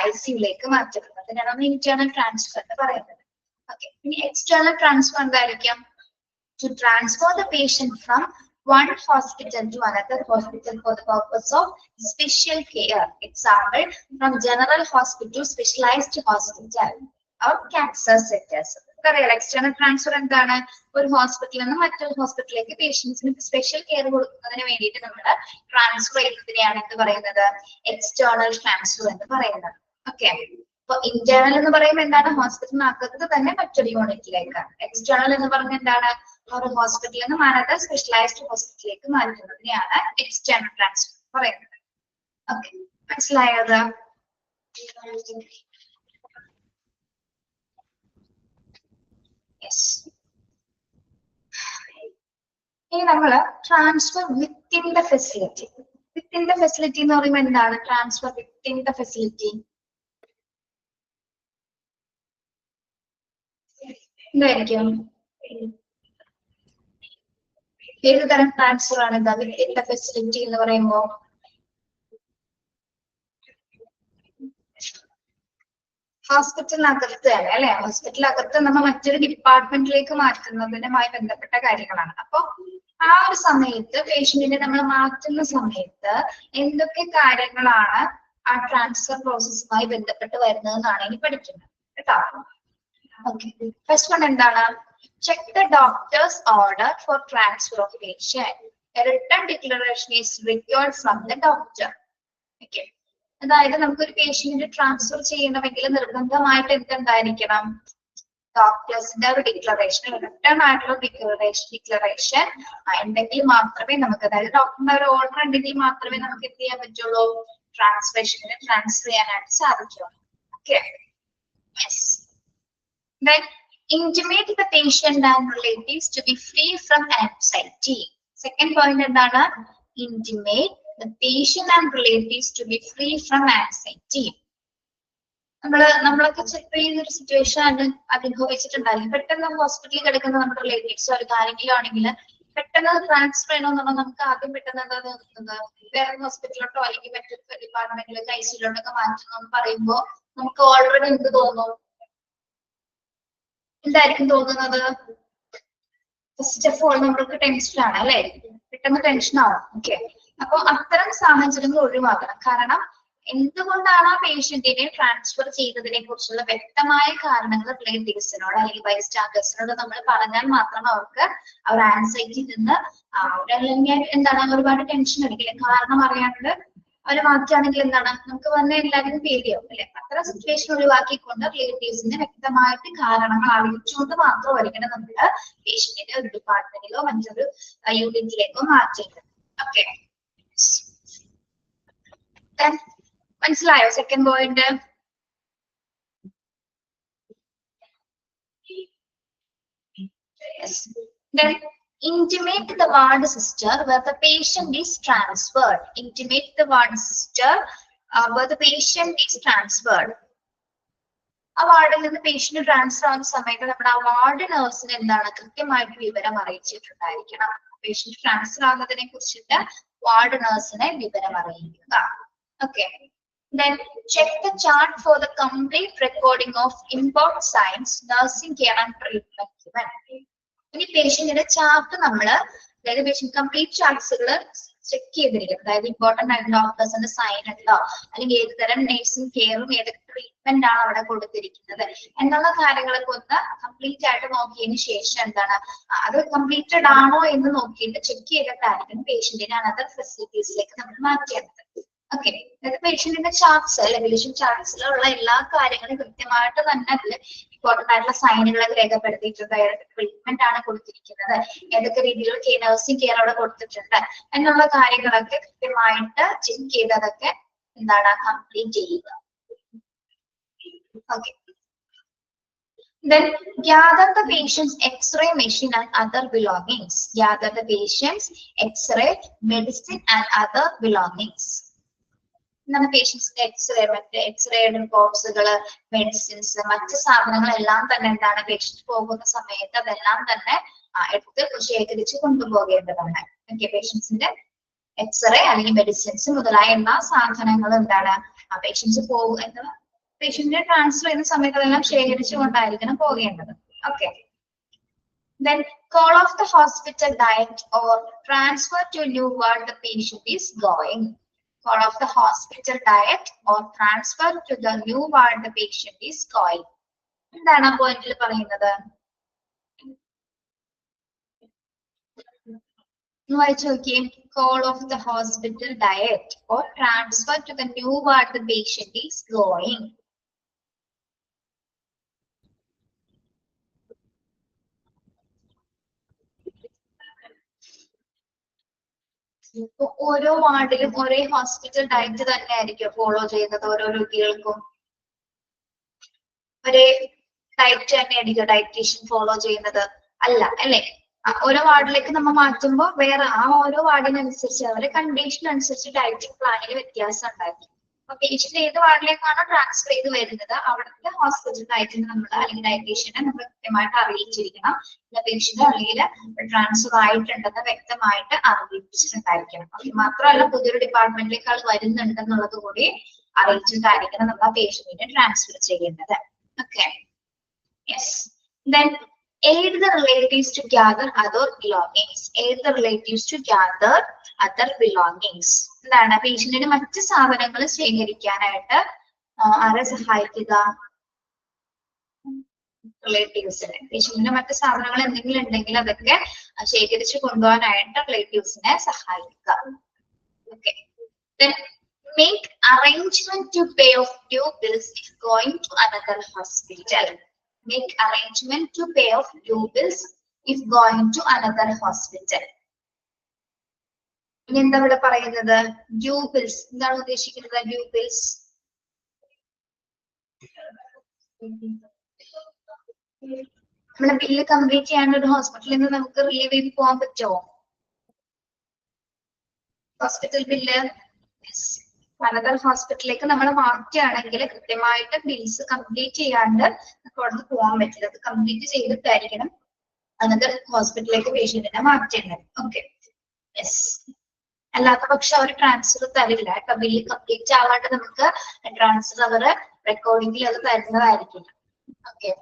ICUലേക്ക് മാറ്റുന്നത്. അതിനാണ് നമ്മൾ ഇന്റേണൽ ട്രാൻസ്ഫർ എന്ന് പറയുന്നത്. ഓക്കെ, ഇനി എക്സ്റ്റേണൽ ട്രാൻസ്ഫർ എന്തായിരിക്കും? To transfer the patient from one hospital to another hospital for the purpose of special care. Example, from general hospital to specialized hospital or cancer centers. അറിയാലോ എക്സ്റ്റേണൽ ട്രാൻസ്ഫർ എന്താണ്? ഒരു ഹോസ്പിറ്റലിൽ നിന്ന് മറ്റൊരു ഹോസ്പിറ്റലിലേക്ക് പേഷ്യൻസിന് സ്പെഷ്യൽ കെയർ കൊടുക്കുന്നതിന് വേണ്ടിയിട്ട് നമ്മൾ ട്രാൻസ്ഫർ ചെയ്യുന്നതിനെയാണ് എന്ത് പറയുന്നത്? എക്സ്റ്റേണൽ ട്രാൻസ്ഫർ എന്ന് പറയുന്നത്. ഓക്കെ, അപ്പൊ ഇന്റേണൽ എന്ന് പറയുമ്പോൾ എന്താണ്? ഹോസ്പിറ്റലിനകത്ത് തന്നെ മറ്റൊരു യൂണിറ്റിലേക്ക്. എക്സ്റ്റേണൽ എന്ന് പറഞ്ഞാൽ എന്താണ്? ഒരു ഹോസ്പിറ്റലിൽ നിന്ന് അനദർ സ്പെഷ്യലൈസ്ഡ് ഹോസ്പിറ്റലിലേക്ക് മാറ്റുന്നതിനെയാണ് എക്സ്റ്റേണൽ ട്രാൻസ്ഫർ പറയുന്നത്. ഓക്കെ, മനസ്സിലായത്? ഇനി നമ്മള് transfer within the facility. Within the facility എന്ന് പറയുമ്പോൾ എന്താണ്? ട്രാൻസ്ഫർ വിത്തിൻ ദ ഫെസിലിറ്റി എന്തായിരിക്കും? ഏത് തരം ട്രാൻസ്ഫർ ആണ് വിത്തിൻ ദ ഫെസിലിറ്റി എന്ന് പറയുമ്പോൾ? ഹോസ്പിറ്റലിനകത്ത് തന്നെ അല്ലെ, ഹോസ്പിറ്റലിനകത്ത് നമ്മൾ മറ്റൊരു ഡിപ്പാർട്ട്മെന്റിലേക്ക് മാറ്റുന്നതിനുമായി ബന്ധപ്പെട്ട കാര്യങ്ങളാണ്. അപ്പൊ ആ ഒരു സമയത്ത് പേഷ്യന്റിനെ നമ്മൾ മാറ്റുന്ന സമയത്ത് എന്തൊക്കെ കാര്യങ്ങളാണ് ആ ട്രാൻസ്ഫർ പ്രോസസ്സുമായി ബന്ധപ്പെട്ട് വരുന്നതെന്നാണ് ഇനി പഠിക്കുന്നത് കേട്ടോ. ഓക്കെ, ഫസ്റ്റ് വൺ എന്താണ്? Check the doctors order for transfer of patient. A written declaration is required from the doctor. Okay. അതായത് നമുക്കൊരു പേഷ്യന്റിനെ ട്രാൻസ്ഫർ ചെയ്യണമെങ്കിൽ നിർബന്ധമായിട്ട് എന്തുണ്ടായിരിക്കണം? ഡോക്ടേഴ്സിന്റെ ഒരു ഡിക്ലറേഷൻ, റിട്ടേൺ ആയിട്ടുള്ള ഡിക്ലറേഷൻ ഉണ്ടെങ്കിൽ മാത്രമേ നമുക്ക്, അതായത് ഡോക്ടറിന്റെ ഒരു ഓർഡർ ഉണ്ടെങ്കിൽ മാത്രമേ നമുക്ക് എന്ത് ചെയ്യാൻ പറ്റുള്ളൂ? ട്രാൻസ്ഫർ ചെയ്യാനായിട്ട് സാധിക്കുള്ളൂ. Okay, yes. Then intimate the patient and relatives to be free from anxiety. Second point എന്താണ്? Intimate the patient and relatives to be free from anxiety. നമ്മളൊക്കെ ചെക്ക് ചെയ്യുന്ന ഒരു സിറ്റുവേഷൻ അനുഭവിച്ചിട്ടുണ്ടായിരുന്നു. പെട്ടെന്ന് ഹോസ്പിറ്റലിൽ കിടക്കുന്ന നമ്മുടെ റിലേറ്റീവ്സോ ഒരു ആരെങ്കിലും ആണെങ്കിൽ പെട്ടെന്ന് ട്രാൻസ്ഫർ ചെയ്യണമെന്നുണ്ടെങ്കിൽ നമുക്ക് ആദ്യം പെട്ടെന്ന് എന്താ തോന്നുന്നത്? വേറെ ഹോസ്പിറ്റലിലോട്ടോ അല്ലെങ്കിൽ മറ്റൊരു ഡിപ്പാർട്ട്മെന്റിലേക്ക് ഐസിയിലോട്ടൊക്കെ മാറ്റണമെന്ന് പറയുമ്പോൾ നമുക്ക് ഓൾറെഡി എന്ത് തോന്നും? എന്തായിരിക്കും തോന്നുന്നത്? ഫസ്റ്റ് ഓഫ് ഓൾ നമ്മൾക്ക് ടെൻഷനാണ് അല്ലെ, പെട്ടെന്ന് ടെൻഷൻ ആവും. ഓക്കെ, അപ്പൊ അത്തരം സാഹചര്യങ്ങൾ ഒഴിവാക്കണം. കാരണം എന്തുകൊണ്ടാണ് ആ പേഷ്യന്റിനെ ട്രാൻസ്ഫർ ചെയ്തതിനെ കുറിച്ചുള്ള വ്യക്തമായ കാരണങ്ങൾ റിലേറ്റീവ്സിനോട് അല്ലെങ്കിൽ ബൈസ്റ്റാൻഡേഴ്സിനോട് നമ്മൾ പറഞ്ഞാൽ മാത്രം അവർക്ക് അവർ ആൻസൈറ്റി നിന്ന് അല്ലെങ്കിൽ എന്താണ് ഒരുപാട് ടെൻഷൻ അടിക്കില്ല. കാരണം അറിയാണ്ട് അവര് മാറ്റുകയാണെങ്കിൽ എന്താണ് നമുക്ക് വന്ന എല്ലാവരും പേടിയാവും അല്ലെ. അത്തരം സിറ്റുവേഷൻ ഒഴിവാക്കിക്കൊണ്ട് റിലേറ്റീവ്സിന് വ്യക്തമായിട്ട് കാരണങ്ങൾ അറിയിച്ചുകൊണ്ട് മാത്രമായിരിക്കണം നമ്മള് പേഷ്യന്റിന്റെ ഒരു ഡിപ്പാർട്ട്മെന്റിലോ മറ്റൊരു യൂണിറ്റിലേക്കോ മാറ്റേണ്ടത്. ഓക്കെ, മനസ്സിലായോ second point? Then intimate the ward sister where the patient is transferred. Intimate the ward sister where the patient is transferred. ആ വാർഡിൽ നിന്ന് പേഷ്യന്റ് ട്രാൻസ്ഫർ ആവുന്ന സമയത്ത് നമ്മുടെ ആ വാർഡ് നഴ്സിന് എന്താണ് കൃത്യമായിട്ട് വിവരം അറിയിച്ചിട്ടുണ്ടായിരിക്കണം. പേഷ്യന്റ് ട്രാൻസ്ഫർ ആവുന്നതിനെ കുറിച്ചിട്ട് വാർഡ് നഴ്സിനെ വിവരം അറിയിക്കുക. Okay, then check the chart for the complete recording of important signs, nursing care and treatment given. ഇനി പേഷ്യന്റിന്റെ ചാർട്ട് നമ്മള്, അതായത് പേഷ്യന്റ് കംപ്ലീറ്റ് ചാർട്ട്സുകൾ ചെക്ക് ചെയ്തിരിക്കും. അതായത് ഇമ്പോർട്ടന്റ് ആയിട്ട് ഡോക്ടേഴ്സിന്റെ സൈൻ ഉണ്ടോ, അല്ലെങ്കിൽ ഏത് തരം നഴ്സിംഗ് കെയറും ഏതൊക്കെ ട്രീറ്റ്മെന്റ് ആണ് അവിടെ കൊടുത്തിരിക്കുന്നത് എന്നുള്ള കാര്യങ്ങളൊക്കെ ഒന്ന് കംപ്ലീറ്റ് ആയിട്ട് നോക്കിയതിന് ശേഷം എന്താണ് അത് കംപ്ലീറ്റഡ് ആണോ എന്ന് നോക്കിയിട്ട് ചെക്ക് ചെയ്തിട്ടായിരിക്കും പേഷ്യന്റിനെ അനദർ ഫെസിലിറ്റീസിലേക്ക് നമ്മൾ മാറ്റേണ്ടത്. ഓക്കെ, അതായത് പേഷ്യന്റിന്റെ ചാർട്ട്സ് റെഗുലേഷൻ ചാർട്ട്സിലുള്ള എല്ലാ കാര്യങ്ങളും കൃത്യമായിട്ട് തന്നെ അതിൽ ഇമ്പോർട്ടന്റ് ആയിട്ടുള്ള സൈനുകളൊക്കെ രേഖപ്പെടുത്തിയിട്ടുണ്ട്. ഏതൊക്കെ ട്രീറ്റ്മെന്റ് ആണ് കൊടുത്തിരിക്കുന്നത്, ഏതൊക്കെ രീതിയിലുള്ള നഴ്സിംഗ് കെയർ അവിടെ കൊടുത്തിട്ടുണ്ട് എന്നുള്ള കാര്യങ്ങളൊക്കെ കൃത്യമായിട്ട് ചെക്ക് ചെയ്ത് അതൊക്കെ എന്താണ് കംപ്ലീറ്റ് ചെയ്യുക. Okay, then gather the patient's X-ray machine and other belongings. Gather the patient's X-ray, medicine and other belongings. എന്താണ് പേഷ്യൻസിന്റെ എക്സ്റേ, മറ്റേ എക്സ്റേയുടെ ബോക്സുകള്, മെഡിസിൻസ്, മറ്റു സാധനങ്ങളെല്ലാം തന്നെ എന്താണ് പേഷ്യന്റ് പോകുന്ന സമയത്ത് അതെല്ലാം തന്നെ എടുത്ത് ശേഖരിച്ച് കൊണ്ടുപോകേണ്ടതാണ്. ഓക്കെ, പേഷ്യൻസിന്റെ എക്സ്റേ അല്ലെങ്കിൽ മെഡിസിൻസ് മുതലായ എല്ലാ സാധനങ്ങളും എന്താണ് പേഷ്യൻസ് പേഷ്യന്റിനെ ട്രാൻസ്ഫർ ചെയ്യുന്ന സമയത്ത് അതെല്ലാം ശേഖരിച്ചു കൊണ്ടായിരിക്കണം പോകേണ്ടത്. Okay, then call off the hospital diet or transfer to a new ward the patient is going. Call off the hospital diet or transfer to the new ward the patient is going. എന്താണ് ആ പോയിന്റിൽ പറയുന്നത്? വായിച്ചു നോക്കിയേ. Call off the hospital diet or transfer to the new ward the patient is going. ഓരോ വാർഡിലും ഒരേ ഹോസ്പിറ്റൽ ഡയറ്റ് തന്നെ ആയിരിക്കും ഫോളോ ചെയ്യുന്നത്. ഓരോ രോഗികൾക്കും ഒരേ ഡയറ്റ് തന്നെ ആയിരിക്കും ഡയറ്റീഷ്യൻ ഫോളോ ചെയ്യുന്നത്? അല്ല അല്ലെ. ഓരോ വാർഡിലേക്ക് നമ്മൾ മാറ്റുമ്പോൾ വേറെ ആ ഓരോ വാർഡിനനുസരിച്ച് അവരുടെ കണ്ടീഷൻ അനുസരിച്ച് ഡയറ്റിംഗ് പ്ലാനിൽ വ്യത്യാസം ഉണ്ടായിരിക്കും. അപ്പൊ പേഷ്യന്റ് ഏത് വാർഡിലേക്കാണോ ട്രാൻസ്ഫർ ചെയ്ത് വരുന്നത് അവിടുത്തെ ഹോസ്പിറ്റൽ ഡയറ്റിന് നമ്മൾ അല്ലെങ്കിൽ ഡയറ്റീഷ്യനെ നമ്മൾ കൃത്യമായിട്ട് അറിയിച്ചിരിക്കണം. പേഷ്യന്റ് അല്ലെങ്കിൽ ട്രാൻസ്ഫർ ആയിട്ടുണ്ടെന്ന് വ്യക്തമായിട്ട് അറിയിച്ചിട്ടുണ്ടായിരിക്കണം. മാത്രമല്ല പുതിയൊരു ഡിപ്പാർട്ട്മെന്റിലേക്ക് ആൾ വരുന്നുണ്ടെന്നുള്ളത് കൂടി അറിയിച്ചിട്ടായിരിക്കണം നമ്മൾ ആ പേഷ്യന്റിനെ ട്രാൻസ്ഫർ ചെയ്യേണ്ടത്. Okay, yes. Then aid the relatives to gather other belongings. Aid the relatives to gather other belongings. എന്താണ് പേഷ്യന്റിന് മറ്റ് സാധനങ്ങൾ ശേഖരിക്കാനായിട്ട് ആരെ സഹായിക്കുക? റിലേറ്റീവ്സിനെ. പേഷ്യന്റിന് മറ്റ് സാധനങ്ങൾ എന്തെങ്കിലും ഉണ്ടെങ്കിൽ അതൊക്കെ ശേഖരിച്ചു കൊണ്ടുപോകാനായിട്ട് റിലേറ്റീവ്സിനെ സഹായിക്കുക. Okay, then make arrangement to pay off due bills if going to another hospital. Make arrangement to pay off due bills if going to another hospital. ഇനി എന്താ ഇവിടെ പറയുന്നത്? Due bills. എന്താണ് ഉദ്ദേശിക്കുന്നത്? ഡ്യൂ ബിൽസ് നമ്മുടെ ബില്ല് കംപ്ലീറ്റ് ചെയ്യാൻ ഒരു ഹോസ്പിറ്റലിൽ നിന്ന് നമുക്ക് റിലീവ് ചെയ്ത് പോകാൻ പറ്റുമോ? ഹോസ്പിറ്റൽ ബില്ല് അനദർ ഹോസ്പിറ്റലിലേക്ക് നമ്മൾ മാറ്റുകയാണെങ്കിൽ കൃത്യമായിട്ട് ബിൽസ് കംപ്ലീറ്റ് ചെയ്യാണ്ട് നമുക്ക് അവിടെ പോകാൻ പറ്റില്ല. അത് കംപ്ലീറ്റ് ചെയ്തിട്ടായിരിക്കണം അനദർ ഹോസ്പിറ്റലിലേക്ക് പേഷ്യന്റിനെ മാറ്റേണ്ടത്. Okay, yes. അല്ലാത്ത പക്ഷെ അവർ ട്രാൻസ്ഫർ തരില്ല കേട്ടോ. ബില്ല് കംപ്ലീറ്റ് ആവാണ്ട് നമുക്ക് ട്രാൻസ്ഫർ അവർ റെക്കോർഡിംഗിൽ അത് തരുന്നതായിരിക്കില്ല. Okay,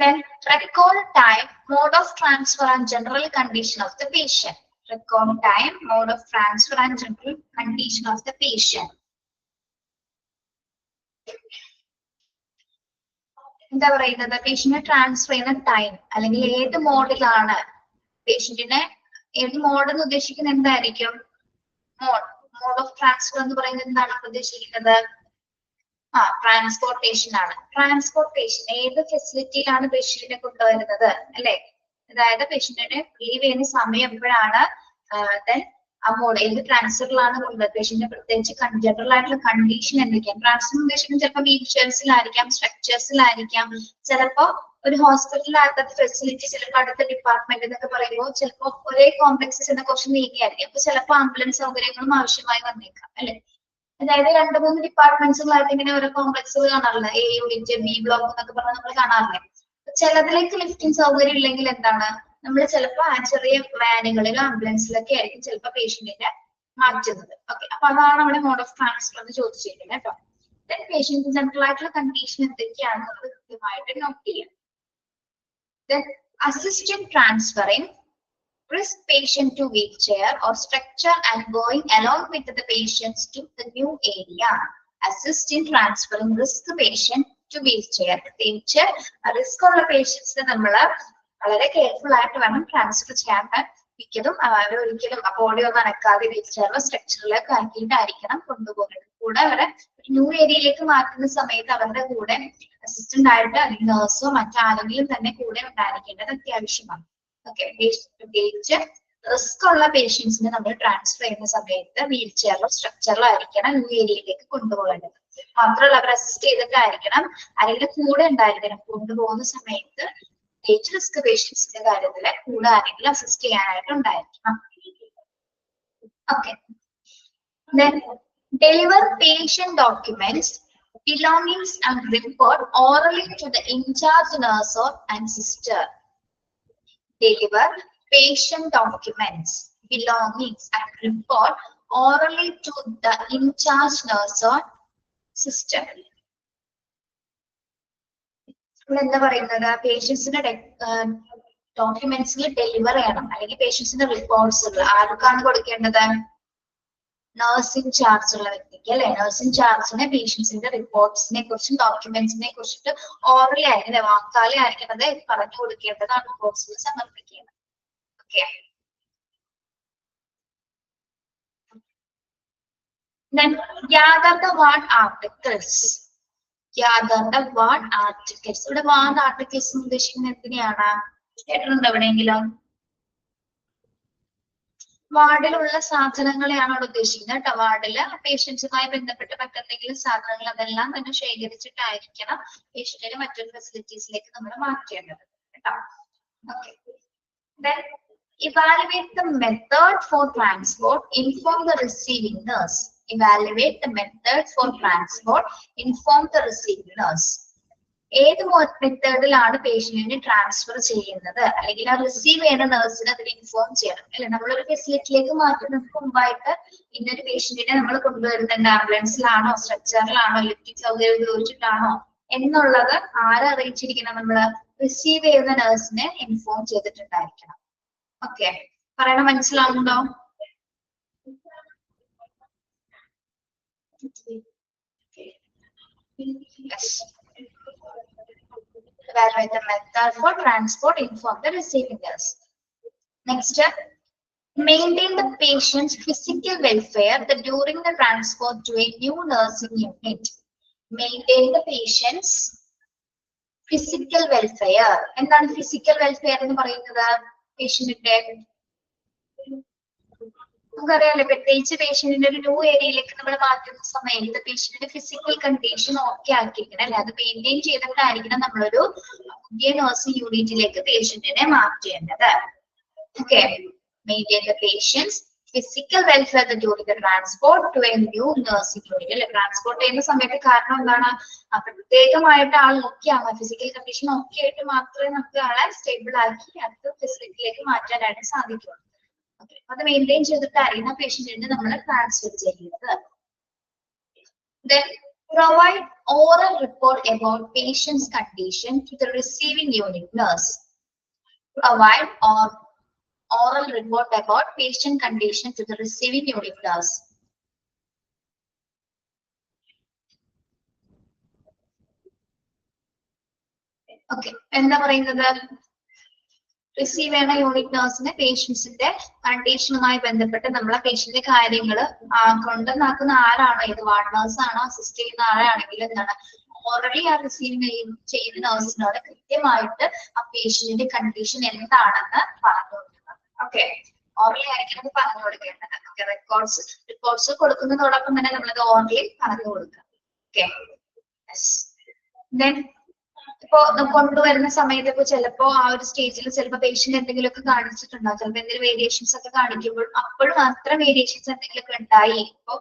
then record time, mode of transfer and general condition of the patient. Record time, mode of transfer and general condition of the patient. എന്താ പറയുന്നത്? പേഷ്യന്റിനെ ട്രാൻസ്ഫർ ചെയ്യുന്ന ടൈം അല്ലെങ്കിൽ ഏത് മോഡിലാണ് പേഷ്യന്റിനെ, ഏത് മോഡെന്ന് ഉദ്ദേശിക്കുന്നത് എന്തായിരിക്കും? മോഡ് ഓഫ് ട്രാൻസ്ഫർ എന്ന് പറയുന്നത് എന്താണ് ഉദ്ദേശിക്കുന്നത്? ട്രാൻസ്പോർട്ടേഷൻ ആണ്. ട്രാൻസ്പോർട്ടേഷൻ ഏത് ഫെസിലിറ്റിയിലാണ് പേഷ്യന്റിനെ കൊണ്ടുവരുന്നത് അല്ലെ? അതായത് പേഷ്യന്റിനെ റിലീവ് ചെയ്യുന്ന സമയം എപ്പോഴാണ്? ആ മോഡ് ഏത് ട്രാൻസ്ഫറിലാണ് കൊണ്ടുവരുന്നത്? പേഷ്യന്റിന്റെ പ്രത്യേകിച്ച് ജനറൽ ആയിട്ടുള്ള കണ്ടീഷൻ എന്തൊക്കെയാണ്? ട്രാൻസ്ഫർ ഉദ്ദേശിക്കുന്നത് ചിലപ്പോൾ വീൽ ചെയർസിലായിരിക്കാം, സ്ട്രക്ചേഴ്സിലായിരിക്കാം, ചിലപ്പോ ഒരു ഹോസ്പിറ്റലിനകത്തെ ഫെസിലിറ്റി, ചിലപ്പോൾ അടുത്ത ഡിപ്പാർട്ട്മെന്റ് എന്നൊക്കെ പറയുമ്പോൾ ചിലപ്പോൾ ഒരേ കോംപ്ലക്സസ് എന്ന കുറച്ച് നീങ്ങിയായിരിക്കും. അപ്പൊ ചിലപ്പോൾ ആംബുലൻസ് സൗകര്യങ്ങളും ആവശ്യമായി വന്നേക്കാം അല്ലെ? അതായത് 2-3 ഡിപ്പാർട്ട്മെന്റ്സുകളായിട്ട് ഇങ്ങനെ ഓരോ കോംപ്ലക്സുകൾ കാണാറില്ല. എ യൂണിറ്റ്, ബി ബ്ലോക്ക് എന്നൊക്കെ പറഞ്ഞാൽ നമ്മൾ കാണാറില്ല. ചിലതിലേക്ക് ലിഫ്റ്റിംഗ് സൗകര്യം ഇല്ലെങ്കിൽ എന്താണ്, നമ്മൾ ചിലപ്പോൾ ആ ചെറിയ വാനുകളിലോ ആംബുലൻസിലൊക്കെ ആയിരിക്കും ചിലപ്പോൾ പേഷ്യന്റിനെ മാറ്റുന്നത്. ഓക്കെ, അപ്പൊ അതാണ് അവിടെ മോഡ് ഓഫ് ട്രാൻസ്ഫർ എന്ന് ചോദിച്ചിരിക്കുന്നത് കേട്ടോ. പേഷ്യന്റ് ജനറൽ ആയിട്ടുള്ള കണ്ടീഷൻ എന്തൊക്കെയാണെന്ന് നമ്മൾ കൃത്യമായിട്ട് നോട്ട് ചെയ്യാം. Assistant transferring risk patient to wheelchair or structure and going along with the patients to the new area. Assist in transferring risk patient to wheelchair. പ്രത്യേകിച്ച് റിസ്ക് ഉള്ള പേഷ്യൻസിനെ നമ്മൾ വളരെ കെയർഫുൾ ആയിട്ട് വേണം ട്രാൻസ്ഫർ ചെയ്യാൻ. മിക്കതും ഒരിക്കലും ബോഡി ഒന്നും അനക്കാതെ വീൽ ചെയറിലോ സ്ട്രക്ചറിലൊക്കെ ആക്കിയിട്ടായിരിക്കണം കൊണ്ടുപോകുന്നത്. കൂടെ അവരെ ന്യൂ ഏരിയയിലേക്ക് മാറ്റുന്ന സമയത്ത് അവരുടെ കൂടെ അസിസ്റ്റന്റ് ആയിട്ട് അല്ലെങ്കിൽ നഴ്സോ മറ്റാരെങ്കിലും തന്നെ കൂടെ ഉണ്ടായിരിക്കേണ്ടത് അത്യാവശ്യമാണ്. ഓക്കെ, പ്രത്യേകിച്ച് റിസ്ക് ഉള്ള പേഷ്യൻസിനെ നമ്മൾ ട്രാൻസ്ഫർ ചെയ്യുന്ന സമയത്ത് വീൽ ചെയറിലോ സ്ട്രക്ചറിലോ ആയിരിക്കണം ന്യൂ ഏരിയയിലേക്ക് കൊണ്ടുപോകേണ്ടത്. മാത്രമല്ല അവർ അസിസ്റ്റ് ചെയ്തിട്ടായിരിക്കണം, അല്ലെങ്കിൽ കൂടെ ഉണ്ടായിരിക്കണം കൊണ്ടുപോകുന്ന സമയത്ത്. പ്രത്യേകിച്ച് റിസ്ക് പേഷ്യൻസിന്റെ കാര്യത്തില് കൂടെ ആരെങ്കിലും അസിസ്റ്റ് ചെയ്യാനായിട്ട് ഉണ്ടായിരിക്കണം. Okay, then deliver patient documents, belongings and report orally to the in-charge nurse or and sister. Deliver patient documents, belongings and report orally to the in-charge nurse or sister. എന്താ പറയുന്നത്? പേഷ്യൻസിന്റെ ഡോക്യുമെന്റ്സിൽ ഡെലിവർ ചെയ്യണം, അല്ലെങ്കിൽ പേഷ്യൻസിന്റെ റിപ്പോർട്ട്സുകൾ ആർക്കാണ് കൊടുക്കേണ്ടത്? നഴ്സിംഗ് ചാർജ് ഉള്ള വ്യക്തിക്ക് അല്ലെ? നഴ്സിംഗ് ചാർജിനെ പേഷ്യൻസിന്റെ റിപ്പോർട്ട്സിനെ കുറിച്ചും ഡോക്യുമെന്റ്സിനെ കുറിച്ചിട്ട് ഓറലി ആയിരിക്കും, വാക്കാലെ ആയിരിക്കണത് പറഞ്ഞു കൊടുക്കേണ്ടതാണ്, റിപ്പോർട്ട്സിൽ സമർപ്പിക്കേണ്ടത്. Okay, then gather the ward articles. Gather the ward articles. ഇവിടെ വാർഡ് ആർട്ടിക്കിൾസ് ഉദ്ദേശിക്കുന്നത് എന്തിനെയാണ്? കേട്ടിട്ടുണ്ടോ എവിടെയെങ്കിലും? വാർഡിലുള്ള സാധനങ്ങളെയാണ് അവിടെ ഉദ്ദേശിക്കുന്നത് കേട്ടോ. വാർഡില് പേഷ്യൻസുമായി ബന്ധപ്പെട്ട് മറ്റെന്തെങ്കിലും സാധനങ്ങൾ അതെല്ലാം തന്നെ ശേഖരിച്ചിട്ടായിരിക്കണം പേഷ്യന്റിനെ മറ്റൊരു ഫെസിലിറ്റീസിലേക്ക് നമ്മൾ മാറ്റേണ്ടത് കേട്ടോ. Okay, then evaluate the method for transport, inform the receiving nurse. Evaluate the method for transport, inform the receiving nurse. ഏത് മെത്തേഡിലാണ് പേഷ്യന്റിനെ ട്രാൻസ്ഫർ ചെയ്യുന്നത്, അല്ലെങ്കിൽ ആ റിസീവ് ചെയ്യുന്ന നഴ്സിന് അതിൽ ഇൻഫോം ചെയ്യണം അല്ലെ. നമ്മളൊരു ഫെസിലിറ്റിയിലേക്ക് മാറ്റുന്നതിന് മുമ്പായിട്ട് ഇന്നൊരു പേഷ്യന്റിനെ നമ്മൾ കൊണ്ടുവരുന്നുണ്ട്, ആംബുലൻസിലാണോ സ്ട്രെച്ചറിലാണോ ഇലക്ട്രിക് സൗകര്യം ഉപയോഗിച്ചിട്ടാണോ എന്നുള്ളത് ആരെ അറിയിച്ചിരിക്കണം, നമ്മള് റിസീവ് ചെയ്യുന്ന നഴ്സിനെ ഇൻഫോം ചെയ്തിട്ടുണ്ടായിരിക്കണം. ഓക്കെ, പറയണ മനസ്സിലാവുന്നുണ്ടോ? Yes. Evaluate the method for transport, inform the receiving nurse. Next, maintain the patient's physical welfare during the transport to a new nursing unit. Maintain the patient's physical welfare. എന്താണ് physical welfare എന്ന് പറയുന്നത്? പേഷ്യന്റിന്റെ നമുക്കറിയാലോ, പ്രത്യേകിച്ച് പേഷ്യന്റിന്റെ ഒരു ന്യൂ ഏരിയയിലേക്ക് നമ്മൾ മാറ്റുന്ന സമയത്ത് പേഷ്യന്റിന്റെ ഫിസിക്കൽ കണ്ടീഷൻ ഓക്കെ ആക്കിയിരിക്കണം അല്ലെ. അത് മെയിൻറ്റെയിൻ ചെയ്തിട്ടായിരിക്കണം നമ്മളൊരു പുതിയ നഴ്സിംഗ് യൂണിറ്റിലേക്ക് പേഷ്യന്റിനെ മാറ്റേണ്ടത്. Okay, maintain the patient's physical welfare during the transport to a new nursing unit അല്ലെ. ട്രാൻസ്പോർട്ട് ചെയ്യുന്ന സമയത്ത് കാരണം എന്താണ്, പ്രത്യേകമായിട്ട് ആൾ നോക്കിയാണ് ഫിസിക്കൽ കണ്ടീഷൻ ഓക്കെ ആയിട്ട് മാത്രമേ നമുക്ക് ആളെ സ്റ്റേബിൾ ആക്കി അടുത്ത ഫെസിലിറ്റിയിലേക്ക് മാറ്റാനായിട്ട് സാധിക്കുള്ളൂ. അത് മെയിൻറ്റെയിൻ ചെയ്തിട്ടായിരിക്കും ആ പേഷ്യന്റിനെ നമ്മൾ ട്രാൻസ്ഫർ ചെയ്യുന്നത്. Then provide oral report about patient's condition to the receiving unit nurse. Provide oral report about patient condition to the receiving unit nurse. Okay, എന്താ പറയുന്നത്? റിസീവ് ചെയ്യുന്ന യൂണിറ്റ് നഴ്സിന് പേഷ്യൻസിന്റെ കണ്ടീഷനുമായി ബന്ധപ്പെട്ട് നമ്മളെ പേഷ്യന്റിന്റെ കാര്യങ്ങൾ കൊണ്ടുവന്നാക്കുന്ന ആരാണോ, ഏത് വാർഡ് നഴ്സ് ആണോ അസിസ്റ്റ് ചെയ്യുന്ന ആളാണെങ്കിലും എന്താണ് ഓൾറെഡി ആ റിസീവ് ചെയ്യുന്ന നഴ്സിനോട് കൃത്യമായിട്ട് ആ പേഷ്യന്റിന്റെ കണ്ടീഷൻ എന്താണെന്ന് പറഞ്ഞു കൊടുക്കുന്നത്. ഓക്കെ, ഓർലി ആയിരിക്കും പറഞ്ഞു കൊടുക്കേണ്ടത്. ഓക്കെ, റിപ്പോർട്ട്സ് കൊടുക്കുന്നതോടൊപ്പം തന്നെ നമ്മളത് ഓർലി പറഞ്ഞു കൊടുക്കുക. ഓക്കെ, ദെൻ ഇപ്പൊ കൊണ്ടുവരുന്ന സമയത്ത് ഇപ്പൊ ചിലപ്പോ ആ ഒരു സ്റ്റേജിൽ ചിലപ്പോ പേഷ്യന്റ് എന്തെങ്കിലുമൊക്കെ കാണിച്ചിട്ടുണ്ടാവും, ചിലപ്പോ എന്തെങ്കിലും വേരിയേഷൻസ് ഒക്കെ കാണിക്കുമ്പോൾ അപ്പോഴും അത്ര വേരിയേഷൻസ് എന്തെങ്കിലുമൊക്കെ ഉണ്ടായി. ഇപ്പൊ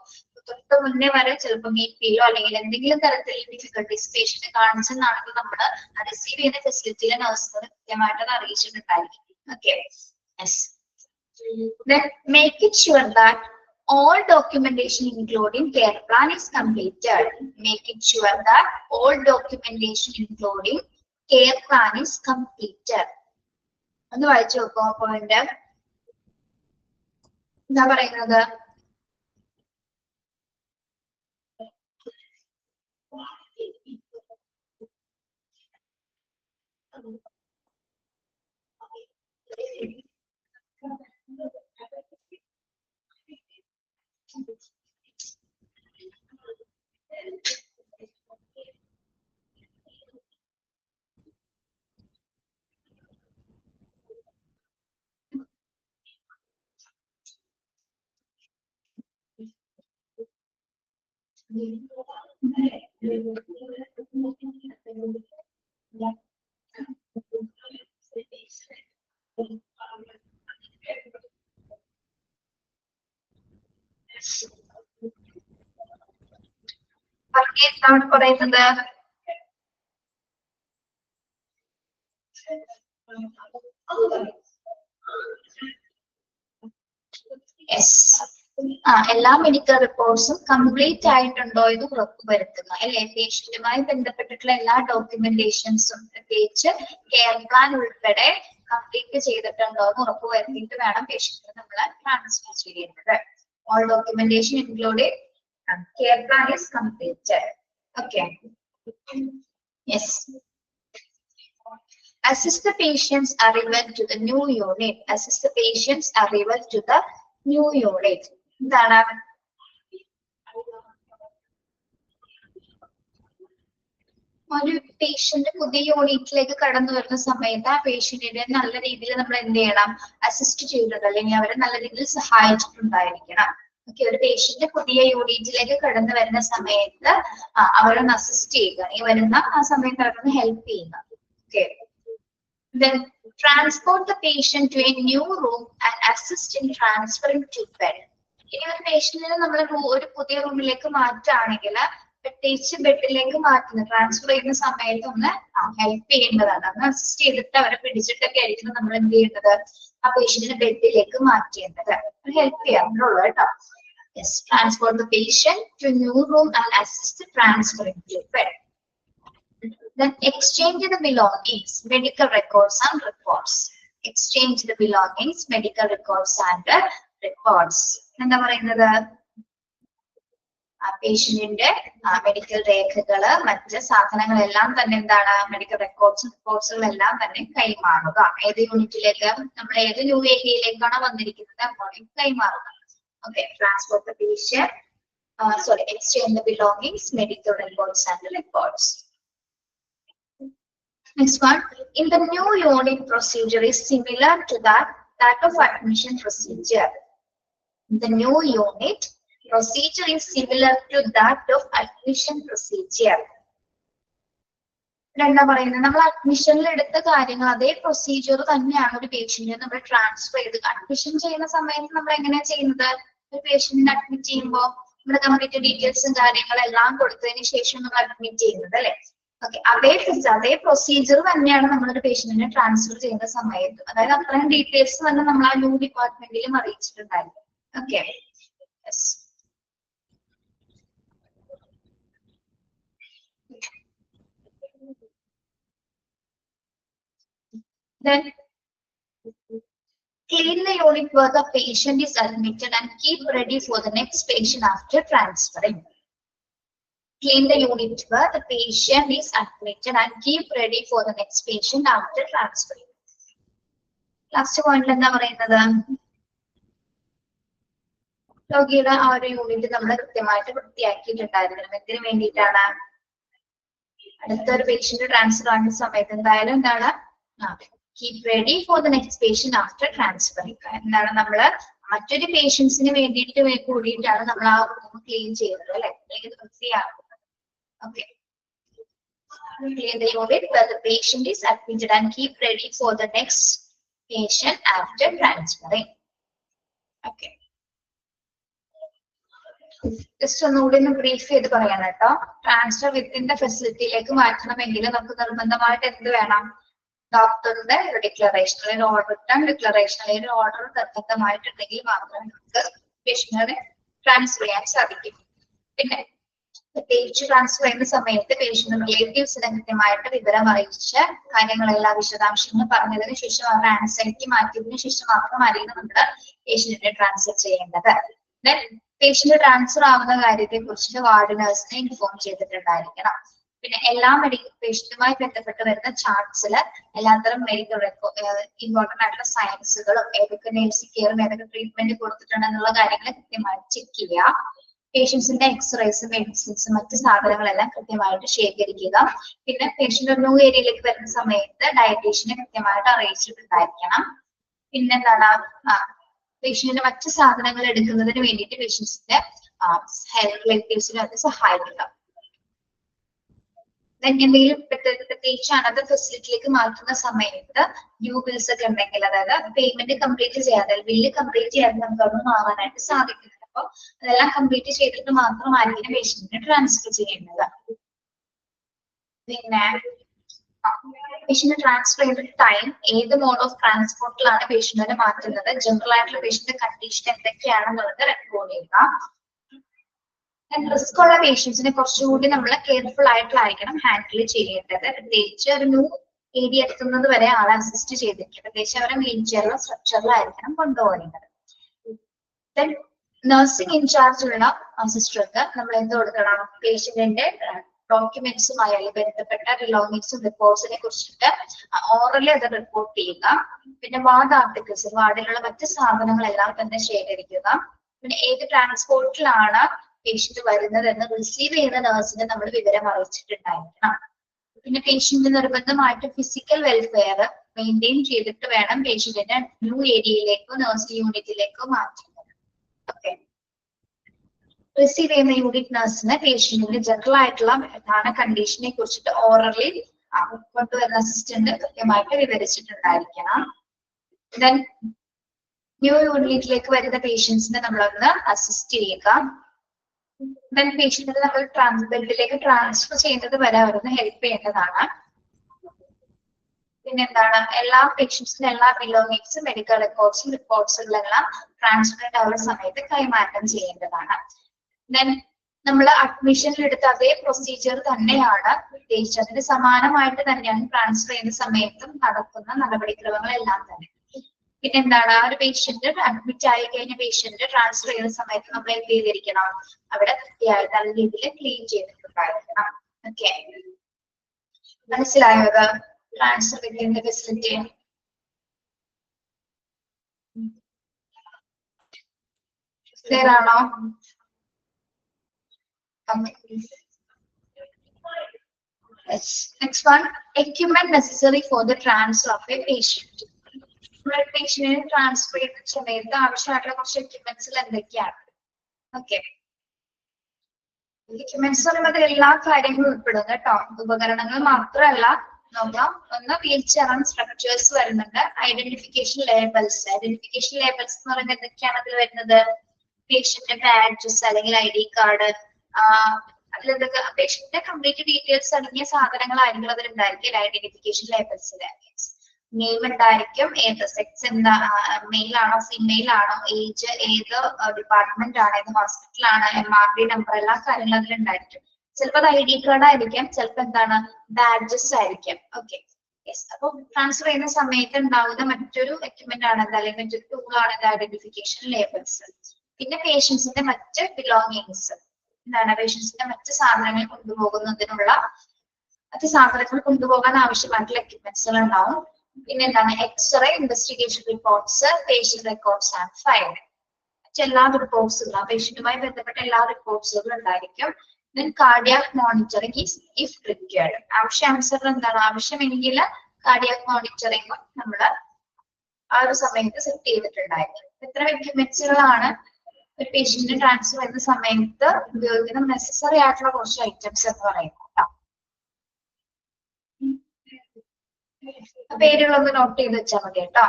തൊട്ട് മുന്നേ വരെ ചിലപ്പോൾ BP-യിലോ അല്ലെങ്കിൽ എന്തെങ്കിലും തരത്തിലുള്ള ഡിഫിക്കൽട്ടീസ് പേഷ്യന്റ് കാണിച്ചെന്നാണെങ്കിൽ നമ്മൾ റിസീവ് ചെയ്യുന്ന ഫെസിലിറ്റിയിലെ നഴ്സിനോട് കൃത്യമായിട്ട് അത് അറിയിച്ചിട്ടുണ്ടായിരിക്കും. Okay, then make it sure that all documentation including care plan is completed. Make it sure that all documentation including care plan is completed. ഒന്ന് വായിച്ചു നോക്കോ പോയിന്റ് എന്താ പറയുന്നത്? എന്താണ് പറയുന്നത്? എല്ലാ മെഡിക്കൽ റിപ്പോർട്ട്സും കംപ്ലീറ്റ് ആയിട്ടുണ്ടോ എന്ന് ഉറപ്പുവരുത്തുക അല്ലെ. പേഷ്യന്റുമായി ബന്ധപ്പെട്ടിട്ടുള്ള എല്ലാ ഡോക്യുമെന്റേഷൻസും പ്രത്യേകിച്ച് കെയർ പ്ലാൻ ഉൾപ്പെടെ കംപ്ലീറ്റ് ചെയ്തിട്ടുണ്ടോ എന്ന് ഉറപ്പുവരുത്തിയിട്ട് വേണം പേഷ്യന്റിനെ നമ്മൾ ട്രാൻസ്ഫർ ചെയ്യേണ്ടത്. All documentation included care plan is completed. Okay, yes. Assist the patient's arrival to the new unit. Assist the patient's arrival to the new unit. എന്താണ്? ഒരു പേഷ്യന്റ് പുതിയ യൂണിറ്റിലേക്ക് കടന്നു വരുന്ന സമയത്ത് ആ പേഷ്യന്റിനെ നല്ല രീതിയിൽ നമ്മൾ എന്ത് ചെയ്യണം? അസിസ്റ്റ് ചെയ്തിട്ടുണ്ട് അല്ലെങ്കിൽ അവരെ നല്ല രീതിയിൽ സഹായിച്ചിട്ടുണ്ടായിരിക്കണം. ഓക്കെ, ഒരു പേഷ്യന്റ് പുതിയ യൂണിറ്റിലേക്ക് കടന്നു വരുന്ന സമയത്ത് അവരൊന്ന് അസിസ്റ്റ് ചെയ്യുക, ഈ വരുന്ന ആ സമയത്ത് അവരൊന്ന് ഹെൽപ്പ് ചെയ്യുക. Okay, then transport the patient to a new room and assist in transferring to bed. ഇനി ഒരു പേഷ്യന്റിനെ നമ്മൾ ഒരു പുതിയ റൂമിലേക്ക് മാറ്റുകയാണെങ്കിൽ പ്രത്യേകിച്ച് ബെഡിലേക്ക് മാറ്റുന്ന ട്രാൻസ്ഫർ ചെയ്യുന്ന സമയത്ത് ഒന്ന് ഹെൽപ്പ് ചെയ്യേണ്ടതാണ്. അന്ന് അസിസ്റ്റ് ചെയ്തിട്ട് അവരെ പിടിച്ചിട്ടൊക്കെ ആയിരിക്കും നമ്മൾ എന്ത് ചെയ്യേണ്ടത്, ആ പേഷ്യന്റിനെ ബെഡിലേക്ക് മാറ്റേണ്ടത്. ഹെൽപ്പ് ചെയ്യാറുള്ളൂ കേട്ടോ. Yes, transport the patient to new room and assist transferring to bed. Then exchange the belongings, medical records and reports. Exchange the belongings, medical records and reports. എന്താ പറയുന്നത്, ആ പേഷ്യന്റിന്റെ മെഡിക്കൽ രേഖകള് മറ്റ് സാധനങ്ങളെല്ലാം തന്നെ എന്താണ്, മെഡിക്കൽ റിപ്പോർട്സുകളെല്ലാം തന്നെ കൈമാറുക. ഏത് യൂണിറ്റിലേക്ക്, നമ്മൾ ഏത് ന്യൂ ഏരിയയിലേക്കാണോ വന്നിരിക്കുന്നത് അങ്ങോട്ടേക്ക് കൈമാറുക. Okay, transport the patient, exchange the belongings, medical records and reports. Next one, in the new unit procedure is similar to that of admission procedure. The new unit procedure is similar to that of admission procedure. എന്താ പറയുന്നത്, നമ്മൾ അഡ്മിഷനിൽ എടുത്ത കാര്യങ്ങൾ അതേ പ്രൊസീജിയർ തന്നെയാണ് ഒരു പേഷ്യന്റിനെ നമ്മൾ ട്രാൻസ്ഫർ ചെയ്ത് അഡ്മിഷൻ ചെയ്യുന്ന സമയത്ത് നമ്മൾ എങ്ങനെയാ ചെയ്യുന്നത്, ഒരു പേഷ്യന്റിനെ അഡ്മിറ്റ് ചെയ്യുമ്പോൾ നമ്മുടെ കംപ്ലീറ്റ് ഡീറ്റെയിൽസും കാര്യങ്ങളെല്ലാം കൊടുത്തതിന് ശേഷം നമ്മൾ അഡ്മിറ്റ് ചെയ്യുന്നത് അല്ലെ. ഓക്കെ, അതേ പ്രൊസീജിയർ തന്നെയാണ് നമ്മളൊരു പേഷ്യന്റിനെ ട്രാൻസ്ഫർ ചെയ്യുന്ന സമയത്ത്. അതായത് അത്രയും ഡീറ്റെയിൽസ് തന്നെ നമ്മൾ ആ ന്യൂ ഡിപ്പാർട്ട്മെന്റിലും അറിയിച്ചിട്ടുണ്ടായിരുന്നു. Okay, then clean the unit where the patient is admitted and keep ready for the next patient after transferring. Clean the unit where the patient is admitted and keep ready for the next patient after transferring. Last point എന്താ പറയുന്നത്, രോഗിയുടെ ആ ഒരു യൂണിറ്റ് നമ്മൾ കൃത്യമായിട്ട് വൃത്തിയാക്കിയിട്ടുണ്ടായിരിക്കണം. എന്തിനു വേണ്ടിയിട്ടാണ്, അടുത്തൊരു പേഷ്യന്റ് ട്രാൻസ്ഫർ ആകുന്ന സമയത്ത് എന്തായാലും എന്താണ്, keep ready for the next patient after transferring. എന്താണ്, നമ്മള് മറ്റൊരു പേഷ്യൻസിന് വേണ്ടിയിട്ട് കൂടിയിട്ടാണ് നമ്മൾ ആ റൂം ക്ലീൻ ചെയ്യുന്നത് അല്ലെ, അല്ലെങ്കിൽ വൃത്തിയാക്കുന്നത്. Okay. Clean the unit where the patient is admitted and keep ready for the next patient after transferring. Okay. Just ഒന്നുകൂടി ഒന്ന് ബ്രീഫ് ചെയ്ത് പറയണം കേട്ടോ. ട്രാൻസ്ഫർ വിത്തിൻ ദ ഫെസിലിറ്റിയിലേക്ക് മാറ്റണമെങ്കിൽ നമുക്ക് നിർബന്ധമായിട്ട് എന്ത് വേണം, ഡോക്ടറുടെ ഡിക്ലറേഷൻ അല്ലെങ്കിൽ ഓർഡർ ഡിക്ലറേഷൻ അല്ലെങ്കിൽ ഓർഡർ നിർബന്ധമായിട്ടുണ്ടെങ്കിൽ മാത്രമേ നമുക്ക് പേഷ്യന്റിനെ ട്രാൻസ്ഫർ ചെയ്യാൻ സാധിക്കും. പിന്നെ പേഷ്യന്റ് ട്രാൻസ്ഫർ ചെയ്യുന്ന സമയത്ത് പേഷ്യന്റ് റിലേറ്റീവ്സിനെ കൃത്യമായിട്ട് വിവരം അറിയിച്ച കാര്യങ്ങളെല്ലാം വിശദാംശങ്ങൾ പറഞ്ഞതിന് ശേഷം അവരുടെ ആൻസൈറ്റി മാറ്റിയതിനു ശേഷം മാത്രമായിരിക്കും നമ്മുടെ പേഷ്യന്റിനെ ട്രാൻസ്ഫർ ചെയ്യേണ്ടത്. ദെൻ പേഷ്യന്റ് ട്രാൻസ്ഫർ ആവുന്ന കാര്യത്തെ കുറിച്ച് വാർഡ് നഴ്സിനെ ഇൻഫോം ചെയ്തിട്ടുണ്ടായിരിക്കണം. പിന്നെ എല്ലാ മെഡിക്കൽ പേഷ്യന്റുമായി ബന്ധപ്പെട്ട് വരുന്ന ചാർട്ട്സിൽ എല്ലാത്തരം മെഡിക്കൽ ഇമ്പോർട്ടന്റ് ആയിട്ടുള്ള സയൻസുകളും ഏതൊക്കെ നഴ്സിംഗ് കെയറും ഏതൊക്കെ ട്രീറ്റ്മെന്റ് കൊടുത്തിട്ടുണ്ടെന്നുള്ള കാര്യങ്ങൾ കൃത്യമായിട്ട് ചെക്ക് ചെയ്യുക. പേഷ്യൻസിന്റെ എക്സ്റേസ്, മെഡിസിൻസ്, മറ്റു സാധനങ്ങളെല്ലാം കൃത്യമായിട്ട് ശേഖരിക്കുക. പിന്നെ പേഷ്യന്റ് ന്യൂ ഏരിയയിലേക്ക് വരുന്ന സമയത്ത് ഡയറ്റീഷ്യനെ കൃത്യമായിട്ട് അറിയിച്ചിട്ടുണ്ടായിരിക്കണം. പിന്നെന്താണ്, പേഷ്യന്റിന്റെ മറ്റു സാധനങ്ങൾ എടുക്കുന്നതിന് വേണ്ടിയിട്ട് പേഷ്യൻസിന്റെ ഹെൽത്ത് റിലേറ്റീവ്സിനെ അത് സഹായിക്കുക. എന്തെങ്കിലും പ്രത്യേകിച്ച് അനദർ ഫെസിലിറ്റിയിലേക്ക് മാറ്റുന്ന സമയത്ത് ന്യൂ ബിൽസ് ഒക്കെ ഉണ്ടെങ്കിൽ, അതായത് പേയ്മെന്റ് കംപ്ലീറ്റ് ചെയ്യാതെ ബില്ല് കംപ്ലീറ്റ് ചെയ്യാതെ നമുക്ക് അവിടെ മാറാനായിട്ട് സാധിക്കുന്നില്ല. അപ്പൊ അതെല്ലാം കംപ്ലീറ്റ് ചെയ്തിട്ട് മാത്രമായിരിക്കും പേഷ്യന്റിനെ ട്രാൻസ്ഫർ ചെയ്യേണ്ടത്. പിന്നെ പേഷ്യന്റ് ട്രാൻസ്ഫർ ചെയ്ത ടൈം, ഏത് മോഡ് ഓഫ് ട്രാൻസ്പോർട്ടിലാണ് പേഷ്യന്റിനെ മാറ്റുന്നത്, ജനറൽ ആയിട്ടുള്ള പേഷ്യന്റ് കണ്ടീഷൻ എന്തൊക്കെയാണെന്നുള്ളത് റെക്കോർഡ് ചെയ്യുക. റിസ്ക് ഉള്ള പേഷ്യൻസിനെ കുറച്ചുകൂടി നമ്മൾ കെയർഫുൾ ആയിട്ടായിരിക്കണം ഹാൻഡിൽ ചെയ്യേണ്ടത്. പ്രത്യേകിച്ച് ഒരു ന്യൂ ഏരിയ എത്തുന്നത് വരെ ആളെ അസിസ്റ്റ് ചെയ്തിരിക്കും. പ്രത്യേകിച്ച് അവരെ വീൽ ചെയറിലോ സ്ട്രക്ചറിലായിരിക്കണം കൊണ്ടുപോകേണ്ടത്. ദെൻ നഴ്സിംഗ് ഇൻചാർജ് ഉള്ള സിസ്റ്റർക്ക് നമ്മൾ എന്ത് കൊടുക്കണം, പേഷ്യന്റിന്റെ ഡോക്യുമെന്റ്സുമായി ബന്ധപ്പെട്ട ബിലോങ്ങിങ്സും റിപ്പോർട്ട്സിനെ കുറിച്ചിട്ട് ഓറലി അത് റിപ്പോർട്ട് ചെയ്യുക. പിന്നെ വാർഡ് ആർട്ടിക്കിൾസ്, വാർഡിലുള്ള മറ്റ് സാധനങ്ങളെല്ലാം തന്നെ ശേഖരിക്കുക. പിന്നെ ഏത് ട്രാൻസ്പോർട്ടിലാണ് പേഷ്യന്റ് വരുന്നത് എന്ന് റിസീവ് ചെയ്യുന്ന നഴ്സിനെ നമ്മൾ വിവരം അറിയിച്ചിട്ടുണ്ടായിരിക്കണം. പിന്നെ പേഷ്യന്റ് നിർബന്ധമായിട്ട് ഫിസിക്കൽ വെൽഫെയർ മെയിൻറ്റെയിൻ ചെയ്തിട്ട് വേണം പേഷ്യന്റിനെ ന്യൂ ഏരിയയിലേക്കോ നഴ്സിംഗ് യൂണിറ്റിലേക്കോ മാറ്റുന്നത്. ഓക്കെ, റിസീവ് ചെയ്യുന്ന യൂണിറ്റ് നഴ്സിന് പേഷ്യന്റിന്റെ ജനറൽ ആയിട്ടുള്ള പ്രധാന കണ്ടീഷനെ കുറിച്ചിട്ട് ഓറലി കൊണ്ടുവരുന്ന അസിസ്റ്റന്റ് കൃത്യമായിട്ട് വിവരിച്ചിട്ടുണ്ടായിരിക്കണം. ദെൻ ന്യൂ യൂണിറ്റിലേക്ക് വരുന്ന പേഷ്യൻസിനെ നമ്മളൊന്ന് അസിസ്റ്റ് ചെയ്യുക. ദെൻ പേഷ്യന്റിനെ നമ്മൾ ബെഡിലേക്ക് ട്രാൻസ്ഫർ ചെയ്യുന്നത് വരെ അവരൊന്ന് ഹെൽപ്പ് ചെയ്യേണ്ടതാണ്. പിന്നെന്താണ്, എല്ലാ പേഷ്യൻസിന്റെ എല്ലാ ബിലോങ്ങിങ്സും മെഡിക്കൽ റെക്കോർഡ്സും റിപ്പോർട്ട്സുകളെല്ലാം ട്രാൻസ്ഫർ ആവുന്ന സമയത്ത് കൈമാറ്റം ചെയ്യേണ്ടതാണ്. ദെൻ നമ്മൾ അഡ്മിഷനിൽ എടുത്ത അതേ പ്രൊസീജിയർ തന്നെയാണ് ഉദ്ദേശിച്ചത്. അതിന് സമാനമായിട്ട് തന്നെയാണ് ട്രാൻസ്ഫർ ചെയ്യുന്ന സമയത്തും നടക്കുന്ന നടപടിക്രമങ്ങളെല്ലാം തന്നെ. പിന്നെന്താണ്, ഒരു പേഷ്യന്റ് അഡ്മിറ്റ് ആയി കഴിഞ്ഞ പേഷ്യന്റ് ട്രാൻസ്ഫർ ചെയ്യുന്ന സമയത്ത് നമ്മൾ എന്ത് ചെയ്തിരിക്കണം, അവിടെ വൃത്തിയായി നല്ല രീതിയിൽ ക്ലീൻ ചെയ്തിട്ടുണ്ടായിരിക്കണം. ഓക്കെ, മനസ്സിലായോ അത്? ട്രാൻസ്ഫർ ചെയ്യുന്ന ഫെസിലിറ്റി ക്ലിയർ ആണോ? Next one, equipment necessary for the transfer of a patient. പേഷ്യന്റിനെ ട്രാൻസ്ഫർ ചെയ്യുന്ന സമയത്ത് ആവശ്യമായിട്ടുള്ള കുറച്ച് എക്യുപ്മെന്റ്സ് എന്തൊക്കെയാണ്? ഓക്കെ, എക്യുപ്മെന്റ്സ് പറയുമ്പോൾ എല്ലാ കാര്യങ്ങളും ഉൾപ്പെടും കേട്ടോ. ഉപകരണങ്ങൾ മാത്രമല്ല നോക്കാം. ഒന്ന് വീൽ ചെയർ ആൻഡ് സ്ട്രക്ചേഴ്സ് വരുന്നുണ്ട്. ഐഡന്റിഫിക്കേഷൻ ലേബൽസ് എന്ന് പറയുന്നത് എന്തൊക്കെയാണ് അതിൽ വരുന്നത്? പേഷ്യന്റ് ബാഡ്ജസ് അല്ലെങ്കിൽ ID കാർഡ്, അതിലെന്തൊക്കെ പേഷ്യന്റിന്റെ കംപ്ലീറ്റ് ഡീറ്റെയിൽസ് അടങ്ങിയ സാധനങ്ങളായിരിക്കും അതിലുണ്ടായിരിക്കും ഐഡന്റിഫിക്കേഷൻ ലേബൽസിൽ. നെയിം ഉണ്ടായിരിക്കും, ഏത് സെക്സ് എന്താ, മെയിൽ ആണോ ഫീമെയിൽ ആണോ, ഏജ്, ഏത് ഡിപ്പാർട്ട്മെന്റ് ആണ്, ഏത് ഹോസ്പിറ്റലാണ്, MRD നമ്പർ, എല്ലാ കാര്യങ്ങളും അതിലുണ്ടായിരിക്കും. ചിലപ്പോൾ അത് ID കാർഡ് ആയിരിക്കും, ചിലപ്പോൾ എന്താണ് ബാഡ്ജസ് ആയിരിക്കും. Okay, yes. അപ്പൊ ട്രാൻസ്ഫർ ചെയ്യുന്ന സമയത്ത് ഉണ്ടാവുന്ന മറ്റൊരു എക്യുപ്മെന്റ് ആണ് അല്ലെങ്കിൽ മറ്റൊരു ടൂൾ ആണ് ഐഡന്റിഫിക്കേഷൻ ലേബൽസ്. പിന്നെ പേഷ്യൻസിന്റെ മറ്റ് ബിലോങ്ങിങ്സ് എന്താണ്, പേഷ്യൻസിന്റെ മറ്റ് സാധനങ്ങൾ കൊണ്ടുപോകുന്നതിനുള്ള മറ്റ് സാധനങ്ങൾ കൊണ്ടുപോകാൻ ആവശ്യമായിട്ടുള്ള എക്യുപ്മെന്റ്സുകൾ ഉണ്ടാവും. പിന്നെ എന്താണ്, X-ray, investigation reports, patient records and file. എല്ലാ റിപ്പോർട്ട്സുകളും പേഷ്യന്റുമായി ബന്ധപ്പെട്ട എല്ലാ റിപ്പോർട്ട്സുകളും ഉണ്ടായിരിക്കും. Then cardiac monitoring is if required. ആവശ്യാനുസരണം എന്താണ്, ആവശ്യമെങ്കിൽ കാർഡിയാക് മോണിറ്ററിംഗ് നമ്മൾ ആ ഒരു സമയത്ത് സെറ്റ് ചെയ്തിട്ടുണ്ടായിരിക്കും. ഇത്ര എക്യുപ്മെന്റ്സുകളാണ് ഒരു പേഷ്യന്റിന് ട്രാൻസ്ഫർ ചെയ്യുന്ന സമയത്ത് ഉപയോഗിക്കുന്ന നെസസറി ആയിട്ടുള്ള കുറച്ച് ഐറ്റംസ് എന്ന് പറയുന്നത്. പേരുകളൊന്ന് നോട്ട് ചെയ്ത് വെച്ചാൽ മതി കേട്ടോ.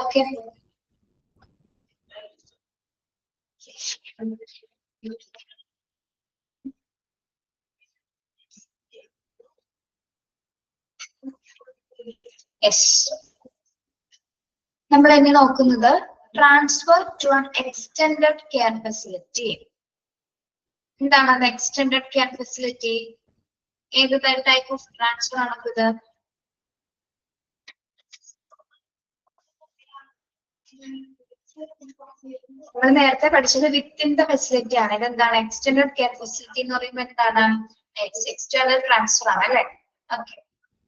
Okay, yes. നമ്മൾ ഇനി നോക്കുന്നത് transfer to an extended care facility. എന്താണ് അത് എക്സ്റ്റെൻഡഡ് കെയർ ഫെസിലിറ്റി? ഏത് ടൈപ്പ് ഓഫ് ട്രാൻസ്ഫർ ആണ് ഇത്? നമ്മൾ നേരത്തെ പഠിച്ചത് വിത്തിൻ ദ ഫെസിലിറ്റി ആണ്. ഇതെന്താണ് എക്സ്റ്റെൻഡഡ് കെയർ ഫെസിലിറ്റി എന്ന് പറയുമ്പോൾ എന്താണ്? എക്സ്റ്റേണൽ ട്രാൻസ്ഫർ ആണ് അല്ലെ? ഓക്കെ,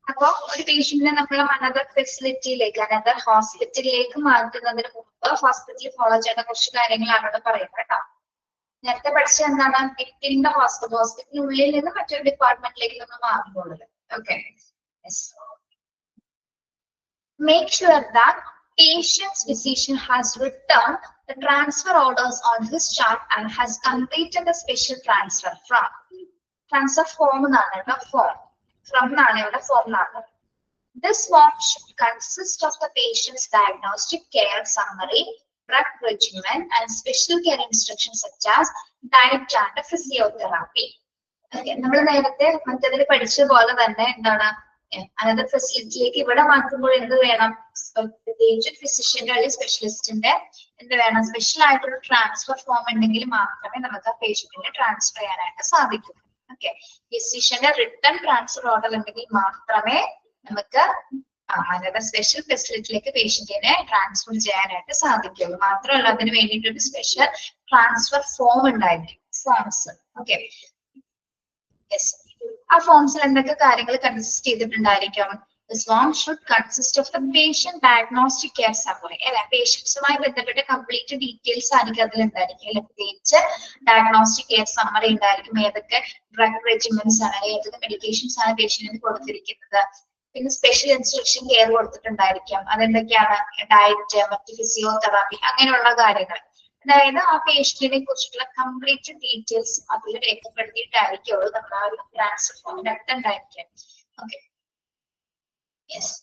അപ്പൊ ഒരു പേഷ്യന്റിനെ നമ്മൾ അനദർ ഫെസിലിറ്റിയിലേക്ക് അനദർ ഹോസ്പിറ്റലിലേക്ക് മാറ്റുന്നതിന് മുമ്പ് ഹോസ്പിറ്റലിൽ ഫോളോ ചെയ്യുന്ന കുറച്ച് കാര്യങ്ങളാണ് ഇവിടെ പറയുന്നത് കേട്ടോ. നേരത്തെ പഠിച്ച എന്താണ്, വിത്തിൻ ദ ഹോസ്പിറ്റലിനുള്ളിൽ നിന്ന് മറ്റൊരു ഡിപ്പാർട്ട്മെന്റിലേക്ക് നമ്മൾ മാറുന്നുള്ളത്. Okay, make sure that patient's physician has returned the transfer orders on his chart and has completed the special transfer from. Transfer form എന്നാണ് ഇവിടെ form. From എന്നാണ് ഇവിടെ form എന്നാണ്. This form should consist of the patient's diagnostic care summary, drug regimen, and special care instructions such as diet and physiotherapy. Okay, നമ്മൾ നേരത്തെ മറ്റേതിൽ പഠിച്ചതുപോലെ തന്നെ എന്താണ് അനദർ ഫെസിലിറ്റിയിലേക്ക് ഇവിടെ മാറ്റുമ്പോൾ എന്ത് വേണം? പ്രത്യേകിച്ച് ഫിസിഷ്യന്റെ അല്ലെങ്കിൽ സ്പെഷ്യലിസ്റ്റിന്റെ എന്ത് വേണം? സ്പെഷ്യൽ ആയിട്ടുള്ള ട്രാൻസ്ഫർ ഫോം ഉണ്ടെങ്കിൽ മാത്രമേ നമുക്ക് ആ പേഷ്യന്റിനെ ട്രാൻസ്ഫർ ചെയ്യാനായിട്ട് സാധിക്കൂ. ഓക്കെ, ഫിസിഷ്യന്റെ റിട്ടേൺ ട്രാൻസ്ഫർ ഓർഡർ ഉണ്ടെങ്കിൽ മാത്രമേ നമുക്ക് അനദർ സ്പെഷ്യൽ ഫെസിലിറ്റിയിലേക്ക് പേഷ്യന്റിനെ ട്രാൻസ്ഫർ ചെയ്യാനായിട്ട് സാധിക്കുള്ളൂ. മാത്രമല്ല അതിന് വേണ്ടിയിട്ട് ഒരു സ്പെഷ്യൽ ട്രാൻസ്ഫർ ഫോം ഉണ്ടായിരിക്കും, ഫോംസ്. Okay, yes. ആ ഫോംസിൽ എന്തൊക്കെ കാര്യങ്ങൾ consist ചെയ്തിട്ടുണ്ടായിരിക്കും? This form should consist of the patient diagnostic care summary. അല്ലെ, പേഷ്യൻസുമായി ബന്ധപ്പെട്ട കംപ്ലീറ്റ് ഡീറ്റെയിൽസ് ആയിരിക്കും അതിലുണ്ടായിരിക്കും അല്ലെ. പ്രത്യേകിച്ച് ഡയഗ്നോസ്റ്റിക് കെയർ സമ്മറി ഉണ്ടായിരിക്കും. ഏതൊക്കെ ഡ്രഗ് റെജിമെന്റ്സ് ആണ്, ഏതൊക്കെ മെഡിക്കേഷൻസ് ആണ് പേഷ്യന്റിന് കൊടുത്തിരിക്കുന്നത്. പിന്നെ സ്പെഷ്യൽ ഇൻസ്ട്രക്ഷൻ കെയർ കൊടുത്തിട്ടുണ്ടായിരിക്കും. അതെന്തൊക്കെയാണ്? ഡയറ്റ്, മറ്റ് ഫിസിയോതെറാപ്പി, അങ്ങനെയുള്ള കാര്യങ്ങൾ. അതായത് ആ പേഷ്യന്റിനെ കുറിച്ചിട്ടുള്ള കംപ്ലീറ്റ് ഡീറ്റെയിൽസ് അതിൽ രേഖപ്പെടുത്തിയിട്ടായിരിക്കുള്ളൂ നമ്മൾ ആ ഒരു ട്രാൻസ്ഫർ ഫോമിന്റെ അടുത്ത് ഉണ്ടായിരിക്കാം. Okay, yes.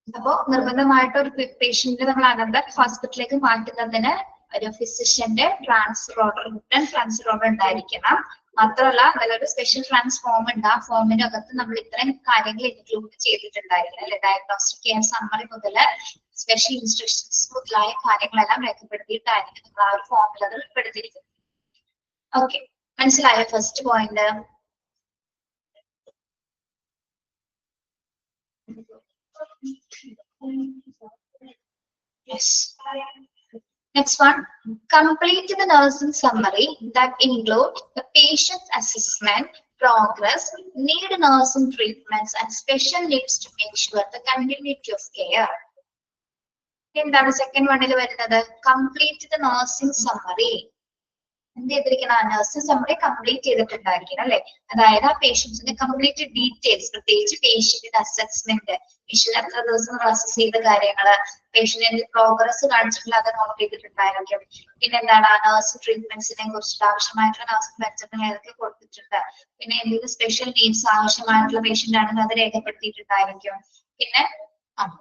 അപ്പോ നിർബന്ധമായിട്ട് ഒരു പേഷ്യന്റിനെ നമ്മൾ അനന്തർ ഹോസ്പിറ്റലിലേക്ക് മാറ്റുന്നതിന് ഒരു ഫിസിഷ്യന്റെ transfer order, return transfer order ഉണ്ടായിരിക്കണം. മാത്രമല്ല അതിലൊരു സ്പെഷ്യൽ ട്രാൻസ്ഫോം ഉണ്ട്. ആ ഫോമിനകത്ത് നമ്മൾ ഇത്രയും കാര്യങ്ങൾ ഇൻക്ലൂഡ് ചെയ്തിട്ടുണ്ടായിരിക്കണം അല്ലെ. ഡയഗ്നോസ്റ്റിക് കെയർ സമ്മറി മുതൽ സ്പെഷ്യൽ ഇൻസ്ട്രക്ഷൻസ് മുതലായ കാര്യങ്ങളെല്ലാം രേഖപ്പെടുത്തിയിട്ടായിരിക്കും നമ്മൾ ആ ഒരു ഫോമിൽ അത് ഉൾപ്പെടുത്തിയിരിക്കുന്നത്. ഓക്കെ, മനസ്സിലായോ first point? Yes. Next one, complete the nursing summary that include the patient's assessment, progress, need nursing treatments, and special needs to ensure the continuity of care. എന്താണ് സെക്കൻഡ് വണ്ണിൽ വരുന്നത്? Complete the nursing summary. എന്ത് ചെയ്തിരിക്കണം? ആ നഴ്സിംഗ് സമ്മറി കംപ്ലീറ്റ് ചെയ്തിട്ടുണ്ടായിരിക്കണം അല്ലെ. അതായത് ആ പേഷ്യൻസിന്റെ കംപ്ലീറ്റ് ഡീറ്റെയിൽസ്, പ്രത്യേകിച്ച് പേഷ്യന്റിന്റെ അസസ്മെന്റ്, പേഷ്യന്റ് എത്ര ദിവസം അസസ് ചെയ്ത കാര്യങ്ങള്, പേഷ്യന്റിന്റെ പ്രോഗ്രസ് കാണിച്ചിട്ടുള്ള അത് നോട്ട് ചെയ്തിട്ടുണ്ടായിരിക്കും. പിന്നെ എന്താണ് ആ നഴ്സിംഗ് ട്രീറ്റ്മെന്റ്സിനെ കുറിച്ചിട്ട് ആവശ്യമായിട്ടുള്ള നഴ്സിംഗ് മെച്ചങ്ങൾ ഏതൊക്കെ കൊടുത്തിട്ടുണ്ട്, പിന്നെ എന്തെങ്കിലും സ്പെഷ്യൽ നീഡ്സ് ആവശ്യമായിട്ടുള്ള പേഷ്യന്റ് ആണെങ്കിൽ അത് രേഖപ്പെടുത്തിയിട്ടുണ്ടായിരിക്കും. പിന്നെ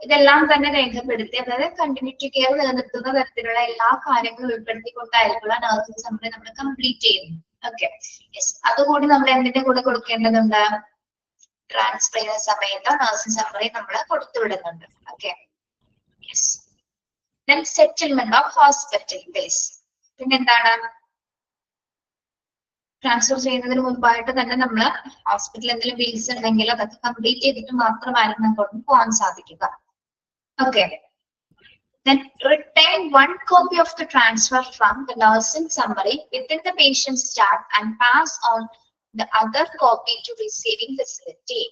ഇതെല്ലാം തന്നെ രേഖപ്പെടുത്തി, അതായത് കണ്ടിന്യൂറ്റി കെയർ നിലനിർത്തുന്ന തരത്തിലുള്ള എല്ലാ കാര്യങ്ങളും ഉൾപ്പെടുത്തിക്കൊണ്ടായിരിക്കും നഴ്സിംഗ് സമ്മറി നമ്മൾ കംപ്ലീറ്റ് ചെയ്യുന്നത്. Okay, yes. അതുകൂടി നമ്മൾ എന്തിന്റെ കൂടെ കൊടുക്കേണ്ടതുണ്ട്? ട്രാൻസ്ഫർ ചെയ്യുന്ന സമയത്ത് നഴ്സിംഗ് സമ്മറി നമ്മൾ കൊടുത്തുവിടുന്നുണ്ട്. Okay, yes. Then settlement of hospital bills. പിന്നെ എന്താണ്? ട്രാൻസ്ഫർ ചെയ്യുന്നതിന് മുമ്പായിട്ട് തന്നെ നമ്മൾ ഹോസ്പിറ്റലിൽ എന്തെങ്കിലും ബിൽസ് ഉണ്ടെങ്കിൽ അതൊക്കെ കംപ്ലീറ്റ് ചെയ്തിട്ട് മാത്രമായിരിക്കും നമുക്ക് പോകാൻ സാധിക്കുക. Okay, then retain one copy of the transfer from the nursing summary within the patient's chart and pass on the other copy to receiving facility.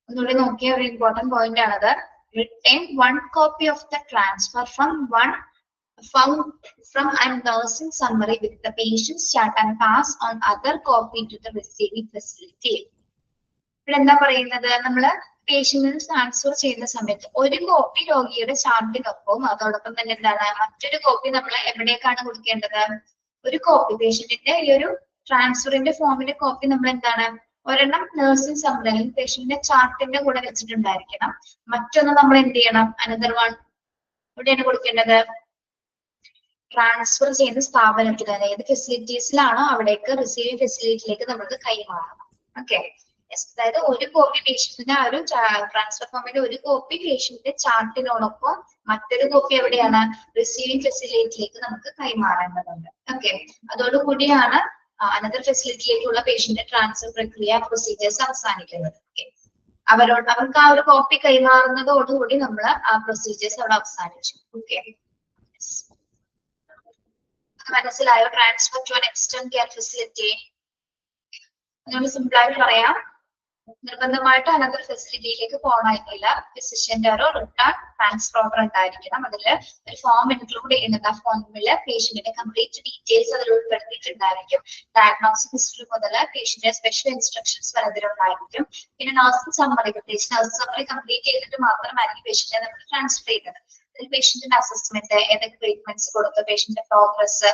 ഒന്നുകൂടി നോക്കിയ ഒരു ഇമ്പോർട്ടന്റ് പോയിന്റ് ആണത്. retain one copy of the transfer from a nursing summary with the patient's chart and pass on other copy to the receiving facility. ഇവിടെ എന്താ പറയുന്നത്? നമ്മള് പേഷ്യന്റിന് ട്രാൻസ്ഫർ ചെയ്യുന്ന സമയത്ത് ഒരു കോപ്പി രോഗിയുടെ ചാർട്ടിനൊപ്പം അതോടൊപ്പം തന്നെ എന്താണ് മറ്റൊരു കോപ്പി നമ്മൾ എവിടേക്കാണ് കൊടുക്കേണ്ടത്? ഒരു കോപ്പി പേഷ്യന്റിന്റെ ഈ ഒരു ട്രാൻസ്ഫറിന്റെ ഫോമിന്റെ കോപ്പി നമ്മൾ എന്താണ് ഒരെണ്ണം നഴ്സിംഗ് സമ്മറി പേഷ്യന്റിന്റെ ചാർട്ടിന്റെ കൂടെ വെച്ചിട്ടുണ്ടായിരിക്കണം. മറ്റൊന്ന് നമ്മൾ എന്ത് ചെയ്യണം? അനദർ വൺ എവിടെയാണ് കൊടുക്കേണ്ടത്? ട്രാൻസ്ഫർ ചെയ്യുന്ന സ്ഥാപനത്തിൽ, അതായത് ഫെസിലിറ്റീസിലാണോ അവിടേക്ക് റിസീവിംഗ് ഫെസിലിറ്റിയിലേക്ക് നമുക്ക് കൈമാറണം. ഓക്കെ, അതായത് ഒരു കോപ്പി പേഷ്യന്റിന്റെ ആ ഒരു ട്രാൻസ്ഫർ ഫോമിന്റെ ഒരു കോപ്പി പേഷ്യന്റിന്റെ ചാർട്ടിനോടൊപ്പം മറ്റൊരു കോപ്പി എവിടെയാണ്? റിസീവിംഗ് ഫെസിലിറ്റിയിലേക്ക് നമുക്ക് കൈമാറേണ്ടതുണ്ട്. ഓക്കെ, അതോടുകൂടിയാണ് അനദർ ഫെസിലിറ്റിയിലേക്കുള്ള പേഷ്യന്റ് ട്രാൻസ്ഫർ പ്രക്രിയ പ്രൊസീജിയേഴ്സ് അവസാനിക്കുന്നത്. ഓക്കെ, അവർക്ക് ആ ഒരു കോപ്പി കൈമാറുന്നതോടുകൂടി നമ്മൾ ആ പ്രൊസീജിയേഴ്സ് അവിടെ അവസാനിച്ചു. ഓക്കെ, മനസ്സിലായോ? Transfer to an external care facility. നമ്മൾ സിമ്പിൾ ആയിട്ട് പറയാം, നിർബന്ധമായിട്ട് അനന്തര ഫെസിലിറ്റിയിലേക്ക് പോകണമെന്നില്ല. ഫിസിഷ്യന്റെ ഒരു റിട്ടേൺ ട്രാൻസ്ഫർ ഓർഡർ ഉണ്ടായിരിക്കണം. അതിൽ ഒരു ഫോം ഇൻക്ലൂഡ് ചെയ്യുന്നുണ്ട്. ആ ഫോമില് പേഷ്യന്റിന്റെ കംപ്ലീറ്റ് ഡീറ്റെയിൽസ് അതിൽ ഉൾപ്പെടുത്തിയിട്ടുണ്ടായിരിക്കും. ഡയഗ്നോസ്റ്റിക് ഹിസ്റ്ററി മുതൽ പേഷ്യന്റിന്റെ സ്പെഷ്യൽ ഇൻസ്ട്രക്ഷൻസ് വരെ അതിലുണ്ടായിരിക്കും. പിന്നെ നഴ്സിംഗ് സമ്മറി, പ്രത്യേകിച്ച് നഴ്സിംഗ് സമ്മറി കംപ്ലീറ്റ് ചെയ്തിട്ട് മാത്രമായിരിക്കും പേഷ്യന്റിനെ നമ്മൾ ട്രാൻസ്ഫർ ചെയ്യുന്നത്. പേഷ്യന്റിന്റെ അസസ്മെന്റ്, ഏതൊക്കെ ട്രീറ്റ്മെന്റ്സ് കൊടുത്തു, പേഷ്യന്റിന്റെ പ്രോഗ്രസ്,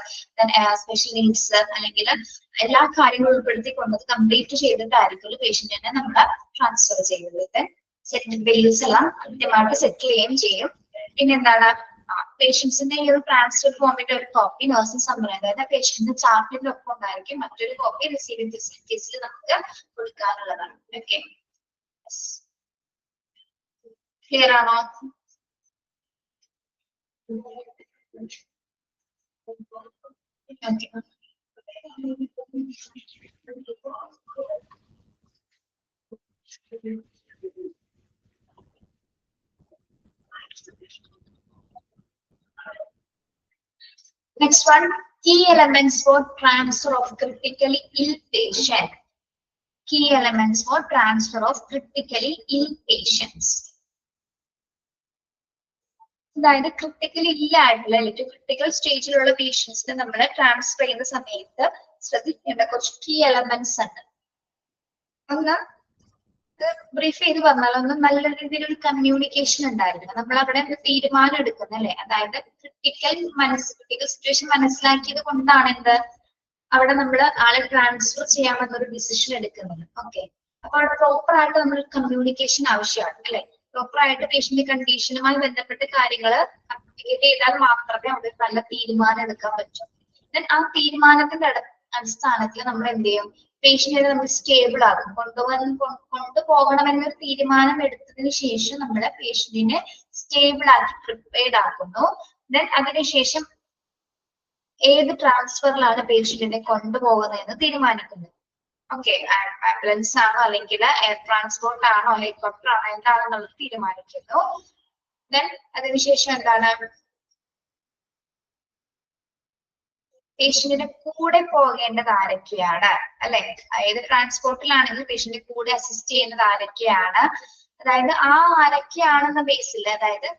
സ്പെഷ്യൽ നീഡ്സ്, അല്ലെങ്കിൽ എല്ലാ കാര്യങ്ങളും ഉൾപ്പെടുത്തിക്കൊണ്ടത് കംപ്ലീറ്റ് ചെയ്തിട്ടായിരിക്കും പേഷ്യന്റിനെ നമ്മൾ ട്രാൻസ്ഫർ ചെയ്യുന്നത്. സെറ്റിൽ ബിൽസ് എല്ലാം കൃത്യമായിട്ട് സെറ്റിൽ ചെയ്യുകയും ചെയ്യും. പിന്നെ എന്താണ്? പേഷ്യൻസിന്റെ ഈ ഒരു ട്രാൻസ്ഫർ ഫോമിന്റെ ഒരു കോപ്പി നഴ്സിംഗ് സമ്മറി, അതായത് പേഷ്യന്റിന്റെ ചാർട്ടിന്റെ ഒപ്പം ഉണ്ടായിരിക്കും. മറ്റൊരു കോപ്പി റിസീവിംഗ് ഫെസിലിറ്റീസിൽ നമുക്ക് കൊടുക്കാനുള്ളതാണ്. ഓക്കെ, ക്ലിയർ ആണോ? Okay. Next one, key elements for transfer of critically ill patient. Key elements for transfer of critically ill patients. അതായത് ക്രിട്ടിക്കലി ഇല്ലായിട്ടുള്ള അല്ലെങ്കിൽ ക്രിട്ടിക്കൽ സ്റ്റേജിലുള്ള പേഷ്യൻസിനെ നമ്മൾ ട്രാൻസ്ഫർ ചെയ്യുന്ന സമയത്ത് ശ്രദ്ധിക്കേണ്ട കുറച്ച് കീ എലമെന്റ്സ് ഉണ്ട്. ഒന്ന് ബ്രീഫ് ചെയ്ത് പറഞ്ഞാൽ ഒന്ന് നല്ല രീതിയിൽ ഒരു കമ്മ്യൂണിക്കേഷൻ ഉണ്ടായിരിക്കണം. നമ്മൾ അവിടെ തീരുമാനം എടുക്കുന്നത് അല്ലെ, അതായത് ക്രിട്ടിക്കൽ സിറ്റുവേഷൻ മനസ്സിലാക്കിയത് കൊണ്ടാണ് എന്ത് അവിടെ നമ്മൾ ആളെ ട്രാൻസ്ഫർ ചെയ്യാമെന്നൊരു ഡിസിഷൻ എടുക്കുന്നത്. ഓക്കെ, അപ്പൊ അവിടെ പ്രോപ്പർ ആയിട്ട് നമ്മൾ കമ്മ്യൂണിക്കേഷൻ ആവശ്യമാണ് അല്ലെ. പ്രോപ്പറായിട്ട് പേഷ്യന്റ് കണ്ടീഷനുമായി ബന്ധപ്പെട്ട കാര്യങ്ങൾ കമ്മ്യൂണിക്കേറ്റ് ചെയ്താൽ മാത്രമേ അവിടെ നല്ല തീരുമാനം എടുക്കാൻ പറ്റൂ. ദെൻ ആ തീരുമാനത്തിന്റെ അടിസ്ഥാനത്തിൽ നമ്മൾ എന്ത് ചെയ്യും, പേഷ്യന്റിനെ നമ്മൾ സ്റ്റേബിൾ ആകും. കൊണ്ടുപോകണമെന്നൊരു തീരുമാനം എടുത്തതിന് ശേഷം നമ്മൾ പേഷ്യന്റിനെ സ്റ്റേബിൾ ആക്കി പ്രിപ്പയർഡ് ആക്കുന്നു. ദെൻ അതിനുശേഷം ഏത് ട്രാൻസ്ഫറിലാണ് പേഷ്യന്റിനെ കൊണ്ടുപോകുന്നതെന്ന് തീരുമാനിക്കുന്നത്. ഓക്കെ, ആംബുലൻസ് ആണോ അല്ലെങ്കിൽ എയർ ട്രാൻസ്പോർട്ട് ആണോ ഹെലികോപ്റ്റർ ആണോ എന്താണെന്നുള്ളത് തീരുമാനിക്കുന്നു. ദെൻ അതിനുശേഷം എന്താണ്, പേഷ്യന്റിന്റെ കൂടെ പോകേണ്ടത് ആരൊക്കെയാണ്, അല്ലെ? ഏത് ട്രാൻസ്പോർട്ടിലാണെങ്കിലും പേഷ്യന്റിന്റെ കൂടെ അസിസ്റ്റ് ചെയ്യുന്നത് ആരൊക്കെയാണ്, അതായത് ആ ആരൊക്കെയാണെന്ന ബേസിൽ, അതായത്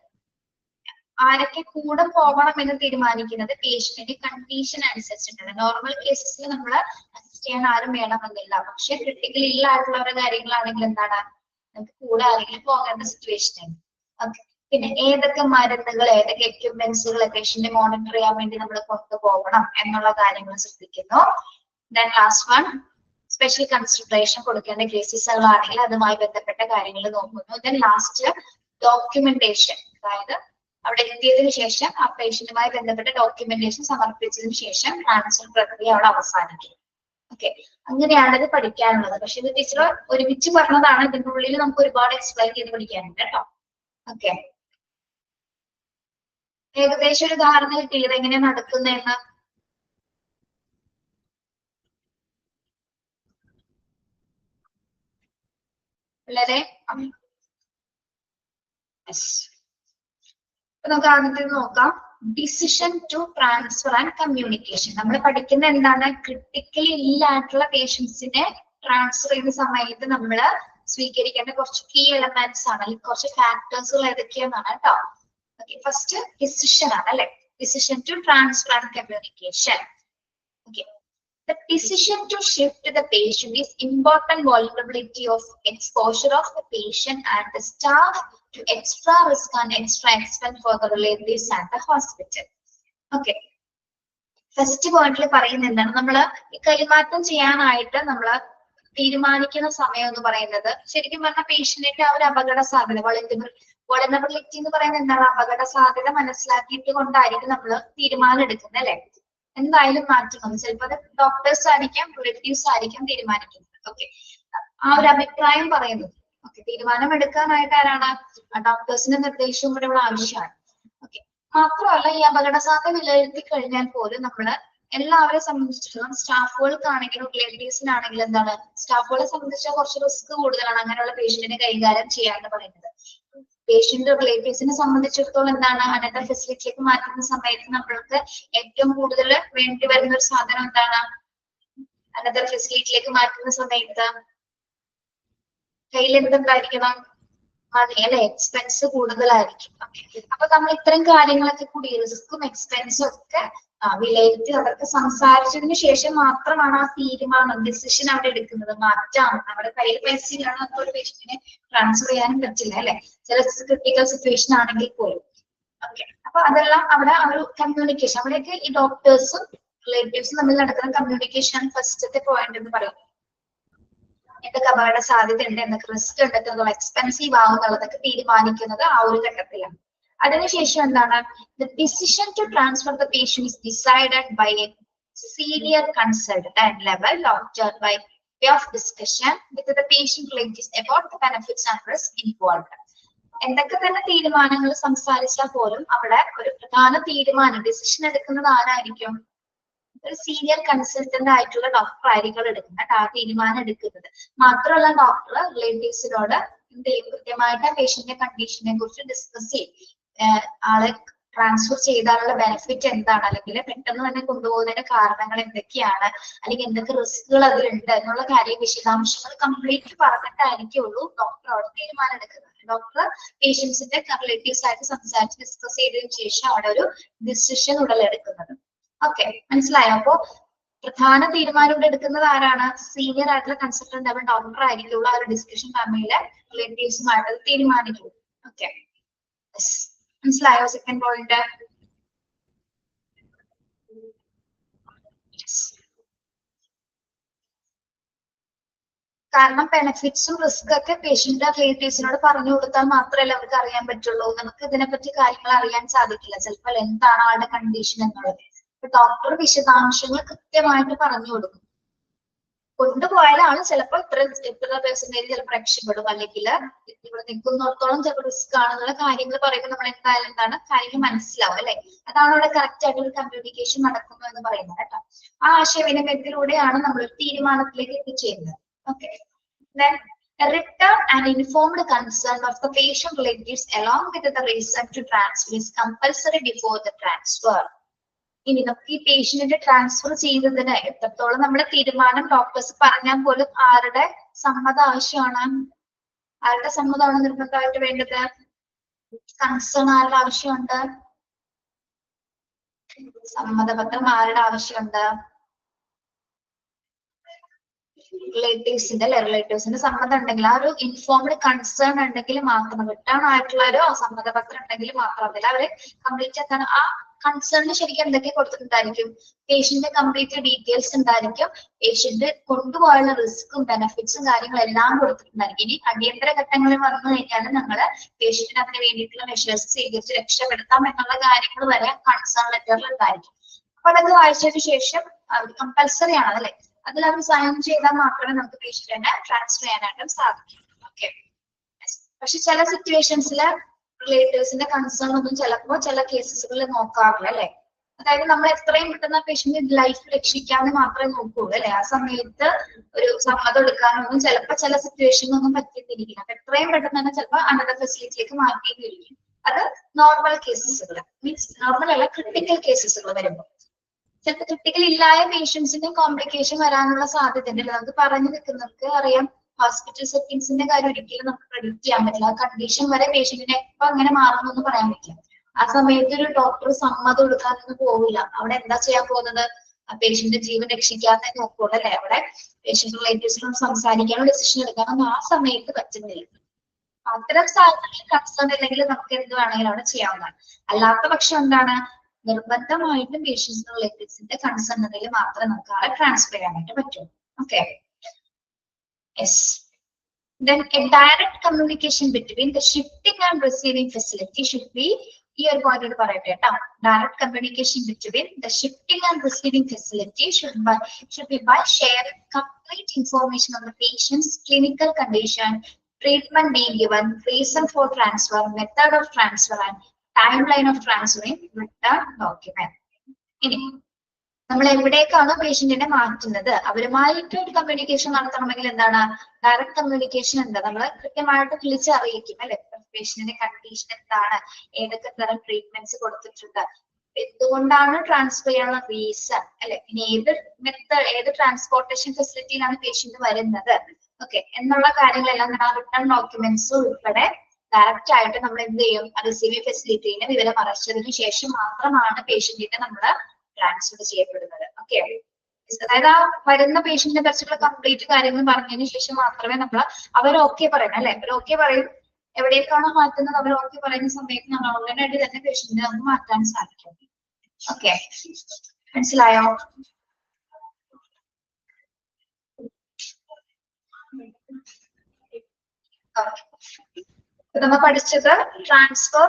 ആരൊക്കെ കൂടെ പോകണം എന്ന് തീരുമാനിക്കുന്നത് പേഷ്യന്റിന്റെ കണ്ടീഷൻ അനുസരിച്ചിട്ടാണ്. നോർമൽ കേസസിൽ നമ്മൾ അസിസ്റ്റ് ചെയ്യാൻ ആരും വേണമെന്നില്ല. പക്ഷെ ക്രിട്ടിക്കലി ഇല്ലായിട്ടുള്ളവരുടെ കാര്യങ്ങളാണെങ്കിൽ എന്താണ്, നമുക്ക് കൂടെ ആരെങ്കിലും പോകേണ്ട സിറ്റുവേഷൻ ആണ്. ഓക്കെ, പിന്നെ ഏതൊക്കെ മരുന്നുകൾ, ഏതൊക്കെ എക്യുപ്മെന്റ്സുകൾ പേഷ്യന്റ് മോണിറ്റർ ചെയ്യാൻ വേണ്ടി നമ്മൾ കൊണ്ടുപോകണം എന്നുള്ള കാര്യങ്ങൾ ശ്രദ്ധിക്കുന്നു. Then last one, special consideration കൊടുക്കേണ്ട കേസസുകളാണെങ്കിൽ അതുമായി ബന്ധപ്പെട്ട കാര്യങ്ങൾ നോക്കുന്നു. ദെൻ ലാസ്റ്റ് ഡോക്യുമെന്റേഷൻ, അതായത് അവിടെ എത്തിയതിനു ശേഷം ആ പേഷ്യന്റുമായി ബന്ധപ്പെട്ട ഡോക്യുമെന്റേഷൻ സമർപ്പിച്ചതിന് ശേഷം ട്രാൻസ്ഫർ പ്രക്രിയ അവിടെ അവസാനിക്കും. ഓക്കെ, അങ്ങനെയാണ് ഇത് പഠിക്കാനുള്ളത്. പക്ഷെ ഇത് ടീച്ചർ ഒരുമിച്ച് പറഞ്ഞതാണ്, ഇതിന്റെ ഉള്ളിൽ നമുക്ക് ഒരുപാട് എക്സ്പ്ലെയിൻ ചെയ്ത് പഠിക്കാനുണ്ട് കേട്ടോ. ഓക്കെ, ഏകദേശം ഒരു ധാരണ കിട്ടിയത് എങ്ങനെയാ നടക്കുന്നതെന്ന്. വളരെ നമുക്ക് ആദ്യത്തെ നോക്കാം. Decision to transfer and communication. നമ്മൾ പഠിക്കുന്ന എന്താണ്, ക്രിട്ടിക്കലി ഇല്ലായിട്ടുള്ള പേഷ്യൻസിനെ ട്രാൻസ്ഫർ ചെയ്യുന്ന സമയത്ത് നമ്മൾ സ്വീകരിക്കേണ്ട കുറച്ച് കീ എലമെന്റ്സ് ആണ്, അല്ലെങ്കിൽ കുറച്ച് ഫാക്ടേഴ്സുകൾ ഏതൊക്കെയാണെന്നാണ് കേട്ടോ. ഓക്കെ, ഫസ്റ്റ് ഡിസിഷൻ ആണ്, അല്ലെ? Decision to transfer and communication. Okay, the decision to shift the patient is important vulnerability of exposure of the patient and the staff to extra risk and extra expense for the relatives and the hospital. Okay, first പോയിന്റിൽ പറയുന്നത് എന്താണ്, നമ്മള് ഈ കൈമാറ്റം ചെയ്യാനായിട്ട് നമ്മള് തീരുമാനിക്കുന്ന സമയം എന്ന് പറയുന്നത് ശരിക്കും പറഞ്ഞാൽ പേഷ്യന്റിന്റെ ആ ഒരു അപകട സാധ്യത, വൾനറബിലിറ്റി എന്ന് പറയുന്നത് എന്താണ്, അപകട സാധ്യത മനസ്സിലാക്കിയിട്ട് കൊണ്ടായിരിക്കും നമ്മൾ തീരുമാനം എടുക്കുന്നത്, അല്ലെ? എന്തായാലും മാറ്റണം. ചിലപ്പോൾ അത് ഡോക്ടേഴ്സ് ആയിരിക്കാം, റിലേറ്റീവ്സ് ആയിരിക്കാം തീരുമാനിക്കുന്നത്. ഓക്കെ, ആ ഒരു അഭിപ്രായം പറയുന്നത്. ഓക്കെ, തീരുമാനം എടുക്കാനായിട്ട് ആരാണ്, ഡോക്ടേഴ്സിന്റെ നിർദ്ദേശവും കൂടെ ഇവിടെ ആവശ്യമാണ്. ഓക്കെ, മാത്രമല്ല ഈ അപകട സാധ്യത വിലയിരുത്തി കഴിഞ്ഞാൽ പോലും നമ്മള് എല്ലാവരെ സംബന്ധിച്ചിടത്തോളം സ്റ്റാഫുകൾക്കാണെങ്കിലും റിലേറ്റീവ്സിനാണെങ്കിലും എന്താണ്, സ്റ്റാഫുകളെ സംബന്ധിച്ച കുറച്ച് റിസ്ക് കൂടുതലാണ് അങ്ങനെയുള്ള പേഷ്യന്റിനെ കൈകാര്യം ചെയ്യാന്ന് പറയുന്നത്. പേഷ്യന്റ് റിലേറ്റീവ്സിനെ സംബന്ധിച്ചിടത്തോളം എന്താണ്, അനന്തര ഫെസിലിറ്റിയിലേക്ക് മാറ്റുന്ന സമയത്ത് നമ്മൾക്ക് ഏറ്റവും കൂടുതൽ വേണ്ടി വരുന്ന ഒരു സാധനം എന്താണ്, അനന്തര ഫെസിലിറ്റിയിലേക്ക് മാറ്റുന്ന സമയത്ത് കയ്യിൽ എന്തുണ്ടായിരിക്കണം, മണി, അല്ലെ? എക്സ്പെൻസ് കൂടുതലായിരിക്കും. അപ്പൊ നമ്മൾ ഇത്തരം കാര്യങ്ങളൊക്കെ കൂടി റിസ്ക്കും എക്സ്പെൻസും ഒക്കെ വിലയിരുത്തി അവർക്ക് സംസാരിച്ചതിന് ശേഷം മാത്രമാണ് ആ തീരുമാനം, ഡിസിഷൻ അവിടെ എടുക്കുന്നത്. മാറ്റാം, നമ്മുടെ കയ്യിൽ പൈസ ഇല്ലാതെ നമുക്ക് ഒരു പേഷ്യന്റിനെ ട്രാൻസ്ഫർ ചെയ്യാനും പറ്റില്ല, അല്ലെ? ചില ക്രിട്ടിക്കൽ സിറ്റുവേഷൻ ആണെങ്കിൽ പോലും. ഓക്കെ, അപ്പൊ അതെല്ലാം അവിടെ ആ ഒരു കമ്മ്യൂണിക്കേഷൻ, അവിടെയൊക്കെ ഈ ഡോക്ടേഴ്സും റിലേറ്റീവ്സും തമ്മിൽ നടക്കുന്ന കമ്മ്യൂണിക്കേഷൻ ആണ് ഫസ്റ്റത്തെ പോയിന്റ് എന്ന് പറയുന്നത്. എന്തൊക്കെ അപകട സാധ്യത ഉണ്ട്, എന്തൊക്കെ റിസ്ക് ഉണ്ട്, എന്തൊക്കെ എക്സ്പെൻസീവ് ആവുന്നുള്ളതൊക്കെ തീരുമാനിക്കുന്നത് ആ ഒരു ഘട്ടത്തിലാണ്. അതിനുശേഷം എന്താണ്, the decision to transfer the patient is decided by a senior consultant level doctor by way of discussion with the patient relatives about the benefits and risks involved. എന്തൊക്കെ തന്നെ തീരുമാനങ്ങൾ സംസാരിച്ചാൽ പോലും അവിടെ ഒരു പ്രധാന തീരുമാനം, ഡിസിഷൻ എടുക്കുന്നത് ആരായിരിക്കും, ഒരു സീനിയർ കൺസൾട്ടന്റ് ആയിട്ടുള്ള ഡോക്ടർ ആയിരിക്കും എടുക്കുന്നത്, ആ തീരുമാനം എടുക്കുന്നത്. മാത്രമല്ല ഡോക്ടർ റിലേറ്റീവ്സിനോട് എന്ത് ചെയ്യും, കൃത്യമായിട്ട് പേഷ്യന്റിന്റെ കണ്ടീഷനെ കുറിച്ച് ഡിസ്കസ് ചെയ്യും. ആളെ ട്രാൻസ്ഫർ ചെയ്താലുള്ള ബെനിഫിറ്റ് എന്താണ്, അല്ലെങ്കിൽ പെട്ടെന്ന് തന്നെ കൊണ്ടുപോകുന്നതിന്റെ കാരണങ്ങൾ എന്തൊക്കെയാണ്, അല്ലെങ്കിൽ എന്തൊക്കെ റിസ്കുകൾ അതിലുണ്ട് എന്നുള്ള കാര്യം വിശദാംശങ്ങൾ കംപ്ലീറ്റ് പറഞ്ഞിട്ടായിരിക്കുള്ളൂ ഡോക്ടർ അവിടെ തീരുമാനം എടുക്കുന്നത്. ഡോക്ടർ പേഷ്യൻസിന്റെ റിലേറ്റീവ്സ് ആയിട്ട് സംസാരിച്ച് ഡിസ്കസ് ചെയ്തതിനു ശേഷം അവിടെ ഒരു ഡിസിഷൻ ഉടലെടുക്കുന്നത്. ഓക്കെ, മനസ്സിലായോ? അപ്പോ പ്രധാന തീരുമാനം ഇവിടെ എടുക്കുന്നത് ആരാണ്, സീനിയർ ആയിട്ടുള്ള കൺസൾട്ടന്റ് ലെവൽ ഡോക്ടർ ആയിരിക്കുള്ളൂ. ആ ഒരു ഡിസ്കഷൻ ഫാമിലിയിലെ റിലേറ്റീവ്സുമായിട്ട് തീരുമാനിക്കും. ഓക്കെ, മനസ്സിലായോ? Second point. കാരണം ബെനിഫിറ്റ്സും റിസ്ക് ഒക്കെ പേഷ്യന്റ് റിലേറ്റീവ്സിനോട് പറഞ്ഞു കൊടുത്താൽ മാത്രമല്ല അവർക്ക് അറിയാൻ പറ്റുള്ളൂ. നമുക്ക് ഇതിനെപ്പറ്റി കാര്യങ്ങൾ അറിയാൻ സാധിക്കില്ല ചിലപ്പോൾ എന്താണ് ആളുടെ കണ്ടീഷൻ എന്നുള്ളത്. അപ്പൊ ഡോക്ടർ വിശദാംശങ്ങൾ കൃത്യമായിട്ട് പറഞ്ഞു കൊടുക്കും. കൊണ്ടുപോയാൽ ആള് ചിലപ്പോൾ ഇത്ര പെർസെന്റേജ് ചിലപ്പോൾ രക്ഷപ്പെടും, അല്ലെങ്കിൽ ഇവിടെ നിൽക്കുന്നിടത്തോളം ചിലപ്പോൾ റിസ്ക് ആണെന്നുള്ള കാര്യങ്ങൾ പറയുമ്പോൾ നമ്മൾ എന്തായാലും എന്താണ് കാര്യങ്ങൾ മനസ്സിലാവും അല്ലെ. അതാണ് അവിടെ കറക്റ്റ് ആയിട്ട് ഒരു കമ്മ്യൂണിക്കേഷൻ നടക്കുന്നു എന്ന് പറയുന്നത് കേട്ടോ. ആ ആശയവിനിമയത്തിലൂടെയാണ് നമ്മൾ ഒരു തീരുമാനത്തിലേക്ക് എത്തിച്ചേരുന്നത്. Okay, return and informed consent of the patient relatives along with the reason to transfer is compulsory before the transfer. ഇനി നമുക്ക് ഈ പേഷ്യന്റിന്റെ ട്രാൻസ്ഫർ ചെയ്തതിന് എത്രത്തോളം നമ്മുടെ തീരുമാനം ഡോക്ടേഴ്സ് പറഞ്ഞാൽ പോലും ആരുടെ സമ്മതം ആവശ്യമാണ്? ആരുടെ സമ്മതമാണ് നിർബന്ധമായിട്ട് വേണ്ടത്? കൺസേൺ ആരുടെ ആവശ്യമുണ്ട്? സമ്മതപത്രം ആരുടെ ആവശ്യമുണ്ട്? റിലേറ്റീവ്സിന്റെ സമ്മതം ഉണ്ടെങ്കിൽ, ആ ഒരു ഇൻഫോംഡ് കൺസേൺ ഉണ്ടെങ്കിൽ മാത്രം, റിട്ടേൺ ആയിട്ടുള്ള ഒരു സമ്മതപത്രം ഉണ്ടെങ്കിൽ മാത്രം അതിൽ അവര് കംപ്ലീറ്റ് എന്താണ് ആ കൺസേണിന് ശരിക്കും എന്തൊക്കെ കൊടുത്തിട്ടുണ്ടായിരിക്കും? പേഷ്യന്റ് കംപ്ലീറ്റ് ഡീറ്റെയിൽസ് ഉണ്ടായിരിക്കും, പേഷ്യന്റ് കൊണ്ടുപോയുള്ള റിസ്ക്കും ബെനിഫിറ്റ്സും കാര്യങ്ങളെല്ലാം കൊടുത്തിട്ടുണ്ടായിരിക്കും. ഇനി അടിയന്തര ഘട്ടങ്ങളിൽ വന്നു കഴിഞ്ഞാൽ നമ്മള് പേഷ്യന്റിന് അതിന് വേണ്ടിയിട്ടുള്ള മെഷേഴ്സ് സ്വീകരിച്ച് രക്ഷപ്പെടുത്താം എന്നുള്ള കാര്യങ്ങൾ വരെ കൺസേൺ ലെറ്ററിൽ ഉണ്ടായിരിക്കും. അപ്പൊ അതൊക്കെ വായിച്ചതിന് ശേഷം കമ്പൽസറി ആണ് അല്ലെ, അതിൽ അവർ സൈൻ ചെയ്താൽ മാത്രമേ നമുക്ക് പേഷ്യന്റിനെ ട്രാൻസ്ഫർ ചെയ്യാനായിട്ടും സാധിക്കും. ഓക്കെ, പക്ഷെ ചില സിറ്റുവേഷൻസിൽ റിലേറ്റീവ്സിന്റെ കൺസേൺ ഒന്നും ചിലപ്പോ ചില കേസസുകളിൽ നോക്കാറില്ല അല്ലെ. അതായത് നമ്മൾ എത്രയും പെട്ടെന്ന് പേഷ്യന്റ് ലൈഫ് രക്ഷിക്കാന്ന് മാത്രമേ നോക്കുള്ളൂ അല്ലെ. ആ സമയത്ത് ഒരു സമ്മതം എടുക്കാനൊന്നും ചിലപ്പോ ചില സിറ്റുവേഷനൊന്നും പറ്റിയിരിക്കില്ല. അപ്പൊ എത്രയും പെട്ടെന്ന് തന്നെ ചിലപ്പോൾ അനദർ ഫെസിലിറ്റിയിലേക്ക് മാറ്റിയിരിക്കും. അത് നോർമൽ കേസസുകൾ, മീൻസ് നോർമൽ അല്ല ക്രിട്ടിക്കൽ കേസസുകൾ വരുമ്പോൾ. ചിലപ്പോൾ ക്രിട്ടിക്കൽ ഇല്ലായ പേഷ്യൻസിന് കോംപ്ലിക്കേഷൻ വരാനുള്ള സാധ്യത ഉണ്ട്. നമുക്ക് പറഞ്ഞു നിൽക്കുന്നവർക്ക് അറിയാം ഹോസ്പിറ്റൽ സെറ്റിംഗ്സിന്റെ കാര്യം ഒരിക്കലും നമുക്ക് പ്രെഡിക്റ്റ് ചെയ്യാൻ പറ്റില്ല. ആ കണ്ടീഷൻ വരെ പേഷ്യന്റിനെ എപ്പോ അങ്ങനെ മാറുമെന്ന് പറയാൻ പറ്റില്ല. ആ സമയത്ത് ഒരു ഡോക്ടർ സമ്മതം എടുക്കാനൊന്നും പോവില്ല. അവിടെ എന്താ ചെയ്യാൻ പോകുന്നത്? പേഷ്യന്റ് ജീവൻ രക്ഷിക്കാതെ നോക്കുള്ളൂ അല്ലെ. അവിടെ പേഷ്യന്റ് റിലേറ്റീവ്സിനോട് സംസാരിക്കാനോ ഡിസിഷൻ എടുക്കാനോ ആ സമയത്ത് പറ്റുന്നില്ല. അത്തരം സാഹചര്യങ്ങളിൽ കൺസേൺ ഇല്ലെങ്കിൽ നമുക്ക് എന്ത് വേണമെങ്കിലും അവിടെ ചെയ്യാവുന്നതാണ്. അല്ലാത്ത പക്ഷം എന്താണ്, നിർബന്ധമായിട്ടും പേഷ്യൻസ് റിലേറ്റീവ്സിന്റെ കൺസേണിൽ മാത്രമേ നമുക്ക് ആളെ ട്രാൻസ്ഫർ ചെയ്യാനായിട്ട് പറ്റൂ. Okay, yes. Then a direct communication between the shifting and receiving facility should be, ഈ ഒരു പോയിന്റ് പറയട്ടെ കേട്ടോ. Direct communication between the shifting and receiving facility should be by sharing complete information on the patient's clinical condition, treatment being given, reason for transfer, method of transfer and timeline of transferring return document. ഇനി നമ്മൾ എവിടേക്കാണോ പേഷ്യന്റിനെ മാറ്റുന്നത് അവരുമായിട്ട് ഒരു കമ്മ്യൂണിക്കേഷൻ നടത്തണമെങ്കിൽ എന്താണ്? ഡയറക്ട് കമ്മ്യൂണിക്കേഷൻ ഉണ്ട്. നമ്മൾ കൃത്യമായിട്ട് വിളിച്ചറിയിക്കും അല്ലെ, പേഷ്യന്റിന്റെ കണ്ടീഷൻ എന്താണ്, ഏതൊക്കെ തരം ട്രീറ്റ്മെന്റ്സ് കൊടുത്തിട്ടുണ്ട്, എന്തുകൊണ്ടാണ് ട്രാൻസ്ഫർ ചെയ്യാനുള്ള റീസൺ അല്ലെ, ഇനി ഏത് ട്രാൻസ്പോർട്ടേഷൻ ഫെസിലിറ്റിയിലാണ് പേഷ്യന്റ് വരുന്നത്, ഓക്കെ എന്നുള്ള കാര്യങ്ങളെല്ലാം റിട്ടേൺ ഡോക്യുമെന്റ്സ് ഉൾപ്പെടെ ഡയറക്റ്റ് ആയിട്ട് നമ്മൾ എന്ത് ചെയ്യും? റിസീവിംഗ് ഫെസിലിറ്റിനെ വിവരം അറിയിച്ചതിന് ശേഷം മാത്രമാണ് പേഷ്യന്റിനെ നമ്മൾ ട്രാൻസ്ഫർ ചെയ്യപ്പെടുന്നത്. ഓക്കെ, അതായത് ആ വരുന്ന പേഷ്യന്റിനെ കുറിച്ചുള്ള കംപ്ലീറ്റ് കാര്യങ്ങൾ പറഞ്ഞതിന് ശേഷം മാത്രമേ നമ്മൾ അവർ ഓക്കെ പറയണം അല്ലെ. അവർ ഓക്കെ പറയും, എവിടേക്കാണോ മാറ്റുന്നത് അവർ ഓക്കെ പറയുന്ന സമയത്ത് നമ്മൾ ഓൺലൈനായിട്ട് തന്നെ പേഷ്യന്റിനെ നമുക്ക് മാറ്റാൻ സാധിക്കും. ഓക്കെ, മനസ്സിലായോ? നമ്മൾ പഠിച്ചത് ട്രാൻസ്ഫർ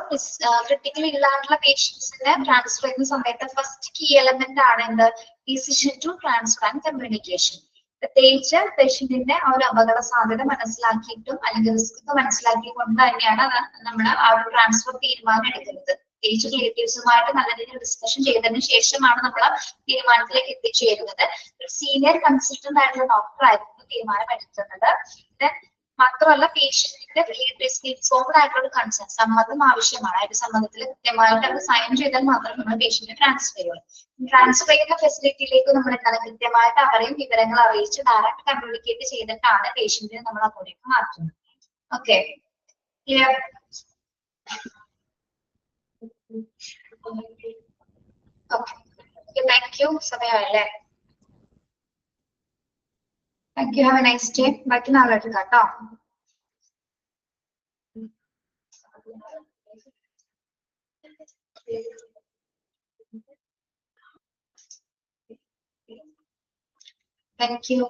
ക്രിട്ടിക്കലി ഇല്ലാണ്ടുള്ള പേഷ്യൻസിനെ ട്രാൻസ്ഫർ ചെയ്യുന്ന സമയത്ത് ഫസ്റ്റ് കീ എലമെന്റ് ആണ് എന്ത്? Decision to transfer and communication. പ്രത്യേകിച്ച് പേഷ്യന്റിന്റെ ആ ഒരു അപകട സാധ്യത മനസ്സിലാക്കിയിട്ടും അല്ലെങ്കിൽ റിസ്ക് മനസ്സിലാക്കിക്കൊണ്ട് തന്നെയാണ് നമ്മൾ ആ ഒരു ട്രാൻസ്ഫർ തീരുമാനം എടുക്കുന്നത്. പ്രത്യേകിച്ച് റിലേറ്റീവ്സുമായിട്ട് നല്ല രീതിയിൽ ഡിസ്കഷൻ ചെയ്തതിനു ശേഷമാണ് നമ്മൾ തീരുമാനത്തിലേക്ക് എത്തിച്ചേരുന്നത്. ഒരു സീനിയർ കൺസൾട്ടന്റ് ആയിട്ടുള്ള ഡോക്ടർ ആയിരുന്നു തീരുമാനം എടുക്കുന്നത്. മാത്രമല്ല പേഷ്യന്റിന്റെ റിലേറ്റീവ്സിന് ഇൻഫോംഡ് ആയിട്ടുള്ള കൺസേൺ സമ്മതം ആവശ്യമാണ്. ആ ഒരു സമ്മതത്തിൽ കൃത്യമായിട്ട് അവർ സൈൻ ചെയ്താൽ മാത്രം നമ്മൾ പേഷ്യന്റിനെ ട്രാൻസ്ഫർ ചെയ്യുള്ളൂ. ട്രാൻസ്ഫർ ചെയ്യുന്ന ഫെസിലിറ്റിയിലേക്ക് നമ്മൾ എന്താണ് കൃത്യമായിട്ട് അവരെയും വിവരങ്ങൾ അറിയിച്ച് ഡയറക്റ്റ് കമ്മ്യൂണിക്കേറ്റ് ചെയ്തിട്ടാണ് പേഷ്യന്റിനെ നമ്മൾ അങ്ങോട്ടേക്ക് മാറ്റുന്നത്. Okay, clear? Okay, thank you. സമയമല്ലേ? Thank you. Have a nice day. ബാക്കി നാളെ എടുക്കാം കേട്ടോ. Thank you.